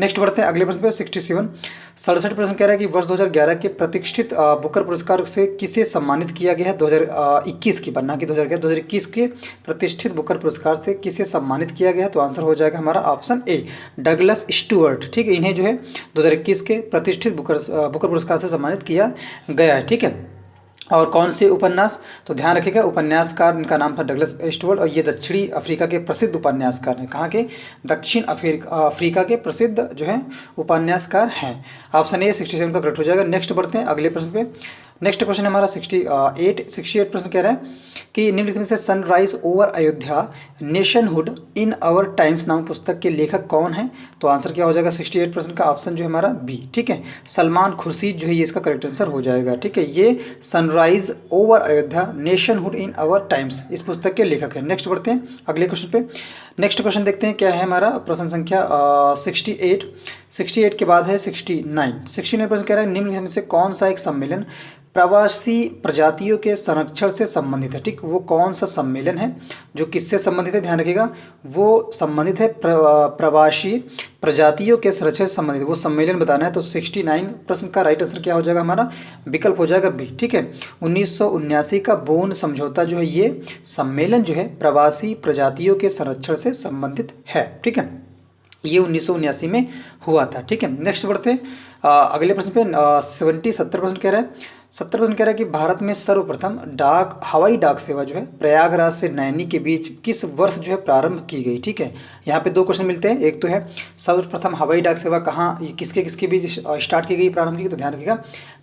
नेक्स्ट बढ़ते हैं अगले प्रश्न पे 67 प्रश्न कह रहा है कि वर्ष 2011 के प्रतिष्ठित बुकर पुरस्कार से किसे सम्मानित किया गया है, 2021 की बात ना कि 2021 के प्रतिष्ठित बुकर पुरस्कार से किसे सम्मानित किया गया है, तो आंसर हो जाएगा हमारा ऑप्शन ए, डगलस स्टुअर्ट। ठीक है, इन्हें जो है 2021 के प्रतिष्ठित बुकर पुरस्कार से सम्मानित किया गया है। ठीक है, और कौन से उपन्यास, तो ध्यान रखिएगा उपन्यासकार इनका नाम था डगलस स्टुअर्ट, और ये दक्षिणी अफ्रीका के प्रसिद्ध उपन्यासकार हैं। कहाँ के, दक्षिण अफ्रीका के प्रसिद्ध जो है उपन्यासकार हैं। ऑप्शन ए 67 का करेक्ट हो जाएगा। नेक्स्ट बढ़ते हैं अगले प्रश्न पे। नेक्स्ट क्वेश्चन हमारा 68 प्रश्न कह रहा है कि निम्नलिखित में से sunrise over Ayodhya nationhood in our times नाम पुस्तक के लेखक कौन है, तो आंसर क्या हो जाएगा 68% का ऑप्शन जो है हमारा बी। ठीक है, सलमान खुर्शीद जो है ये इसका करेक्ट आंसर हो जाएगा। ठीक है, ये sunrise over Ayodhya nationhood in our times इस पुस्तक के लेखक हैं। नेक्स्ट बढ़ते हैं अगले क्वेश्चन पे। नेक्स्ट क्वेश्चन देखते हैं क्या है हमारा प्रश्न संख्या 68 के बाद है 69 प्रश्न कह रहा है निम्नलिखित में से कौन सा एक सम्मेलन प्रवासी प्रजातियों के संरक्षण से संबंधित है। ठीक, वो कौन सा सम्मेलन है जो किससे संबंधित है, ध्यान रखिएगा वो संबंधित है प्रवासी प्रजातियों के संरक्षण से संबंधित वो सम्मेलन बताना है। तो 69 प्रश्न का राइट आंसर क्या हो जाएगा हमारा, विकल्प हो जाएगा बी। ठीक है, 1979 का बोन समझौता जो है ये सम्मेलन जो है प्रवासी प्रजातियों के संरक्षण से संबंधित है। ठीक है, ये 1979 में हुआ था। ठीक है, नेक्स्ट बढ़ते हैं अगले प्रश्न पे 70 प्रश्न कह रहा है 70 प्रश्न कह रहा है कि भारत में सर्वप्रथम हवाई डाक सेवा जो है प्रयागराज से नैनी के बीच किस वर्ष जो है प्रारंभ की गई। ठीक है, यहाँ पे दो क्वेश्चन मिलते हैं, एक तो है सर्वप्रथम हवाई डाक सेवा कहाँ किसके बीच स्टार्ट की गई प्रारंभ की गई, तो ध्यान रखिएगा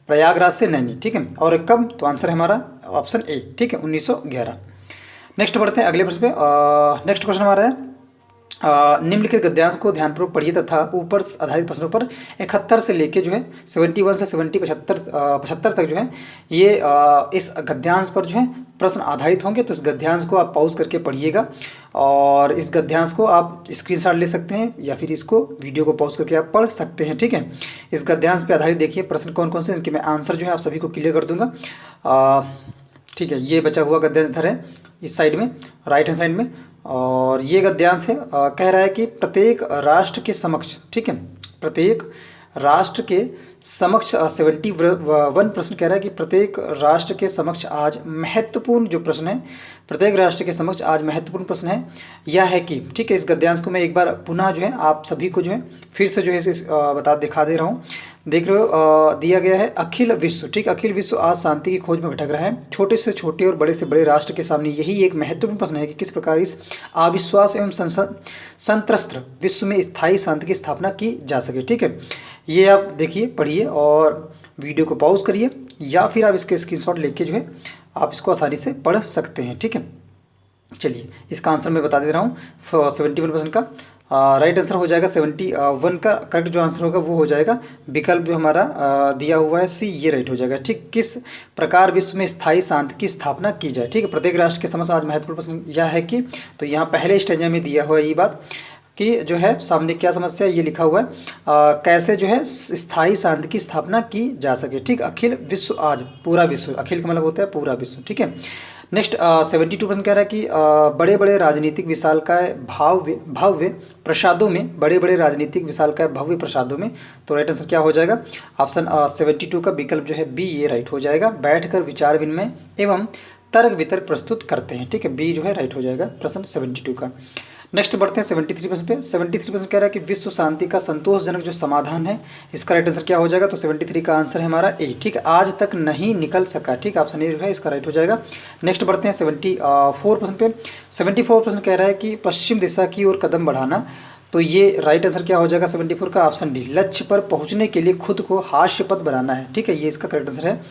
प्रयागराज से नैनी। ठीक है, और कब, तो आंसर है हमारा ऑप्शन ए। ठीक है, 1911। नेक्स्ट बढ़ते हैं अगले प्रश्न पे। नेक्स्ट क्वेश्चन हमारा है निम्नलिखित गद्यांश को ध्यानपूर्वक पढ़िए तथा ऊपर आधारित प्रश्नों पर 71 से लेके जो है 71 से 75 तक जो है ये इस गद्यांश पर जो है प्रश्न आधारित होंगे। तो इस गद्यांश को आप पॉज करके पढ़िएगा और इस गद्यांश को आप स्क्रीनशॉट ले सकते हैं या फिर इसको वीडियो को पॉज करके आप पढ़ सकते हैं। ठीक है, इस गद्यांश पे आधारित देखिए प्रश्न कौन कौन से, इनके मैं आंसर जो है आप सभी को क्लियर कर दूंगा। ठीक है, ये बचा हुआ गद्यांश इधर है इस साइड में, राइट हैंड साइड में, और ये गद्यांश है कह रहा है कि प्रत्येक राष्ट्र के समक्ष, ठीक है, प्रत्येक राष्ट्र के समक्ष 71 प्रश्न कह रहा है कि प्रत्येक राष्ट्र के समक्ष आज महत्वपूर्ण जो प्रश्न है, प्रत्येक राष्ट्र के समक्ष आज महत्वपूर्ण प्रश्न है यह है कि, ठीक है, इस गद्यांश को मैं एक बार पुनः जो है आप सभी को जो है फिर से जो है दिखा दे रहा हूँ। देख रहे हो दिया गया है अखिल विश्व, ठीक, अखिल विश्व आज शांति की खोज में भटक रहा है। छोटे से छोटे और बड़े से बड़े राष्ट्र के सामने यही एक महत्वपूर्ण प्रश्न है कि किस प्रकार इस अविश्वास एवं संत्रस्त विश्व में स्थायी शांति की स्थापना की जा सके। ठीक है, ये आप देखिए, पढ़िए और वीडियो को पॉज करिए या फिर आप इसके स्क्रीनशॉट लेके जो है आप इसको आसानी से पढ़ सकते हैं। ठीक है, चलिए इसका आंसर मैं बता दे रहा हूँ। 71% का राइट आंसर हो जाएगा 71 का करेक्ट जो आंसर होगा वो हो जाएगा विकल्प जो हमारा दिया हुआ है सी, ये राइट हो जाएगा। ठीक, किस प्रकार विश्व में स्थायी शांति की स्थापना की जाए। ठीक है, प्रत्येक राष्ट्र के समक्ष आज महत्वपूर्ण प्रश्न यह है कि, तो यहाँ पहले स्टेंजा में दिया हुआ है ये बात कि जो है सामने क्या समस्या ये लिखा हुआ है कैसे जो है स्थायी शांति की स्थापना की जा सके। ठीक, अखिल विश्व आज, पूरा विश्व, अखिल का मतलब होता है पूरा विश्व। ठीक है, नेक्स्ट 72% कह रहा है कि बड़े बड़े राजनीतिक विशालकाय भव्य प्रसादों में, बड़े बड़े राजनीतिक विशालकाय भव्य प्रसादों में, तो राइट आंसर क्या हो जाएगा ऑप्शन 72 का विकल्प जो है बी, ये राइट हो जाएगा। बैठकर विचार विनिमय एवं तर्क वितर्क प्रस्तुत करते हैं। ठीक है, बी जो है राइट हो जाएगा प्रश्न 72 का। नेक्स्ट बढ़ते हैं 73% पे। 73% कह रहा है कि विश्व शांति का संतोषजनक जो समाधान है, इसका राइट आंसर क्या हो जाएगा, तो 73 का आंसर है हमारा ए। ठीक है, आज तक नहीं निकल सका। ठीक, ऑप्शन ए जो है इसका राइट हो जाएगा। नेक्स्ट बढ़ते हैं 74% पे। 74% कह रहा है कि पश्चिम दिशा की ओर कदम बढ़ाना, तो ये राइट आंसर क्या हो जाएगा 74 का ऑप्शन डी, लक्ष्य पर पहुँचने के लिए खुद को हास्यपद बनाना है। ठीक है, ये इसका करेक्ट आंसर है।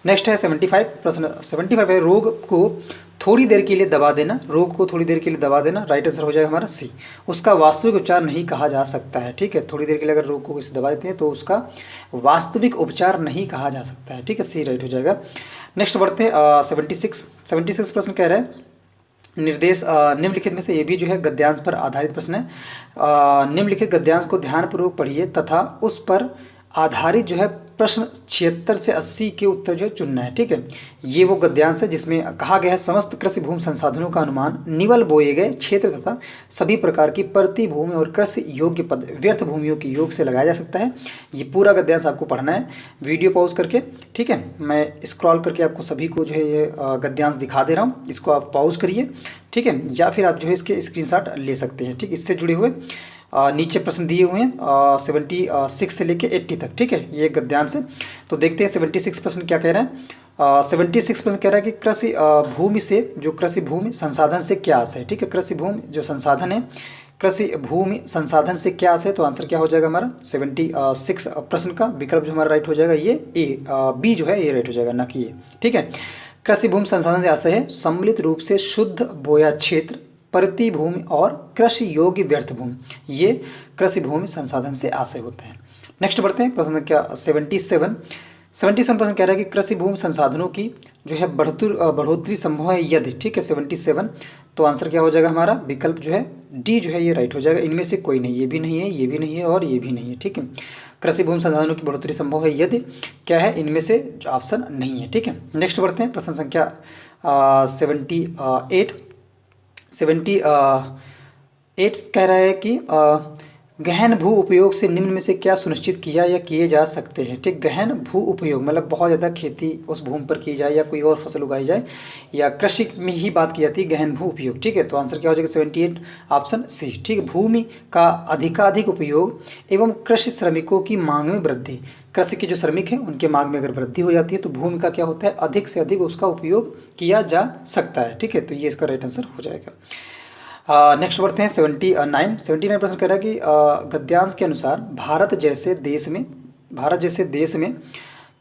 नेक्स्ट है 75 है रोग को थोड़ी देर के लिए दबा देना, रोग को थोड़ी देर के लिए दबा देना, राइट आंसर हो जाएगा हमारा सी, उसका वास्तविक उपचार नहीं कहा जा सकता है। ठीक है, थोड़ी देर के लिए अगर रोग को किसी दबा देते हैं तो उसका वास्तविक उपचार नहीं कहा जा सकता है। ठीक है, सी राइट हो जाएगा। नेक्स्ट बढ़ते हैं 76 प्रश्न कह रहे हैं निर्देश निम्नलिखित में से ये भी जो है गद्यांश पर आधारित प्रश्न है। निम्नलिखित गद्यांश को ध्यानपूर्वक पढ़िए तथा उस पर आधारित जो है प्रश्न 76 से 80 के उत्तर जो है चुनना है। ठीक है, ये वो गद्यांश है जिसमें कहा गया है समस्त कृषि भूमि संसाधनों का अनुमान निवल बोए गए क्षेत्र तथा सभी प्रकार की प्रति भूमि और कृषि योग्य पद व्यर्थ भूमियों के योग से लगाया जा सकता है। ये पूरा गद्यांश आपको पढ़ना है वीडियो पॉज करके। ठीक है, मैं स्क्रॉल करके आपको सभी को जो है ये गद्यांश दिखा दे रहा हूँ, इसको आप पॉज करिए। ठीक है, या फिर आप जो है इसके स्क्रीनशॉट ले सकते हैं। ठीक, इससे जुड़े हुए नीचे प्रश्न दिए हुए हैं 76 से लेके 80 तक। ठीक है, ये गद्यांश है। तो देखते हैं 76 प्रश्न क्या कह रहा है। 76 प्रश्न कह रहा है कि कृषि भूमि से, जो कृषि भूमि संसाधन से क्या आशय है। ठीक है, कृषि भूमि जो संसाधन है, कृषि भूमि संसाधन से क्या आशय है, तो आंसर क्या हो जाएगा हमारा 76 प्रश्न का विकल्प जो हमारा राइट हो जाएगा ये ए, बी जो है ये राइट हो जाएगा, ना कि ये। ठीक है, कृषि भूमि संसाधन से आशय है सम्मिलित रूप से शुद्ध बोया क्षेत्र, प्रति भूमि और कृषि योग्य व्यर्थ भूमि, ये कृषि भूमि संसाधन से आशय होते हैं। नेक्स्ट बढ़ते हैं प्रश्न संख्या 77 प्रश्न कह रहा है कि कृषि भूमि संसाधनों की जो है बढ़ोतरी संभव है यदि। ठीक है, 77, तो आंसर क्या हो जाएगा हमारा विकल्प जो है डी जो है ये राइट हो जाएगा। इनमें से कोई नहीं, ये भी नहीं है, ये भी नहीं है और ये भी नहीं है। ठीक है, कृषि भूमि संसाधनों की बढ़ोतरी संभव है यदि क्या है, इनमें से ऑप्शन नहीं है। ठीक है, नेक्स्ट बढ़ते हैं प्रश्न संख्या 78 कह रहा है कि गहन भू उपयोग से निम्न में से क्या सुनिश्चित किया या किए जा सकते हैं। ठीक, गहन भू उपयोग मतलब बहुत ज़्यादा खेती उस भूमि पर की जाए या कोई और फसल उगाई जाए या कृषि में ही बात की जाती है गहन भू उपयोग। ठीक है, तो आंसर क्या हो जाएगा 78 ऑप्शन सी। ठीक, भूमि का अधिकाधिक उपयोग एवं कृषि श्रमिकों की मांग में वृद्धि, कृषि के जो श्रमिक हैं उनके मांग में अगर वृद्धि हो जाती है तो भूमि का क्या होता है अधिक से अधिक उसका उपयोग किया जा सकता है। ठीक है, तो ये इसका राइट आंसर हो जाएगा। नेक्स्ट बढ़ते हैं 79 प्रश्न कह रहा है कि गद्यांश के अनुसार भारत जैसे देश में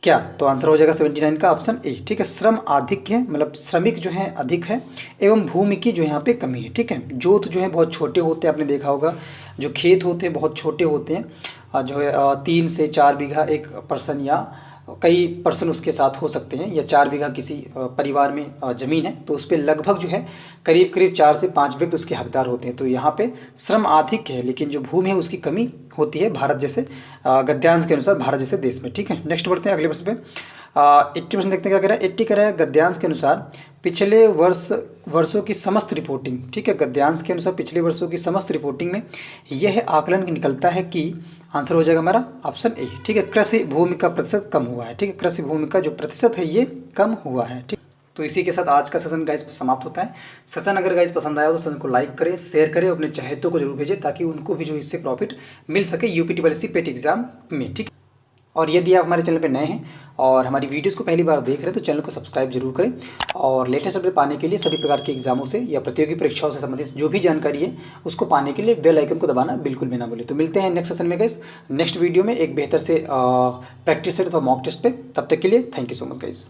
क्या? तो आंसर हो जाएगा 79 का ऑप्शन ए। ठीक है, श्रम अधिक है, मतलब श्रमिक जो है अधिक है, एवं भूमि की जो यहाँ पे कमी है। ठीक है, जोत जो है बहुत छोटे होते हैं, आपने देखा होगा जो खेत होते हैं बहुत छोटे होते हैं, जो है 3 से 4 बीघा एक पर्सन या कई पर्सन उसके साथ हो सकते हैं, या 4 बीघा किसी परिवार में ज़मीन है तो उस पर लगभग जो है करीब करीब 4 से 5 व्यक्ति उसके हकदार होते हैं। तो यहाँ पे श्रम अधिक है लेकिन जो भूमि है उसकी कमी होती है भारत जैसे गद्यांश के अनुसार, भारत जैसे देश में। ठीक है, नेक्स्ट बढ़ते हैं अगले प्रश्न पे। 80% देखते हैं क्या कह रहा है। 80 कह रहा है गद्यांश के अनुसार पिछले वर्षों की समस्त रिपोर्टिंग। ठीक है, गद्यांश के अनुसार पिछले वर्षों की समस्त रिपोर्टिंग में यह आकलन निकलता है कि आंसर हो जाएगा हमारा ऑप्शन ए। ठीक है, कृषि भूमि का प्रतिशत कम हुआ है। ठीक है, कृषि भूमि का जो प्रतिशत है ये कम हुआ है। ठीक, तो इसी के साथ आज का सेशन गाइस समाप्त होता है। सेशन अगर गाइस पसंद आया तो सेशन को लाइक करें, शेयर करें, अपने चाहतों को जरूर भेजें ताकि उनको भी जो इससे प्रॉफिट मिल सके यूपीटीसीएस पेट एग्जाम में। ठीक, और यदि आप हमारे चैनल पर नए हैं और हमारी वीडियोस को पहली बार देख रहे हैं तो चैनल को सब्सक्राइब जरूर करें, और लेटेस्ट अपडेट पाने के लिए सभी प्रकार के एग्जामों से या प्रतियोगी परीक्षाओं से संबंधित जो भी जानकारी है उसको पाने के लिए बेल आइकन को दबाना बिल्कुल भी ना भूलें। तो मिलते हैं नेक्स्ट सेशन में गाइस, नेक्स्ट वीडियो में एक बेहतर से प्रैक्टिस सेट अथवा मॉक टेस्ट पे। तब तक के लिए thank you so much guys.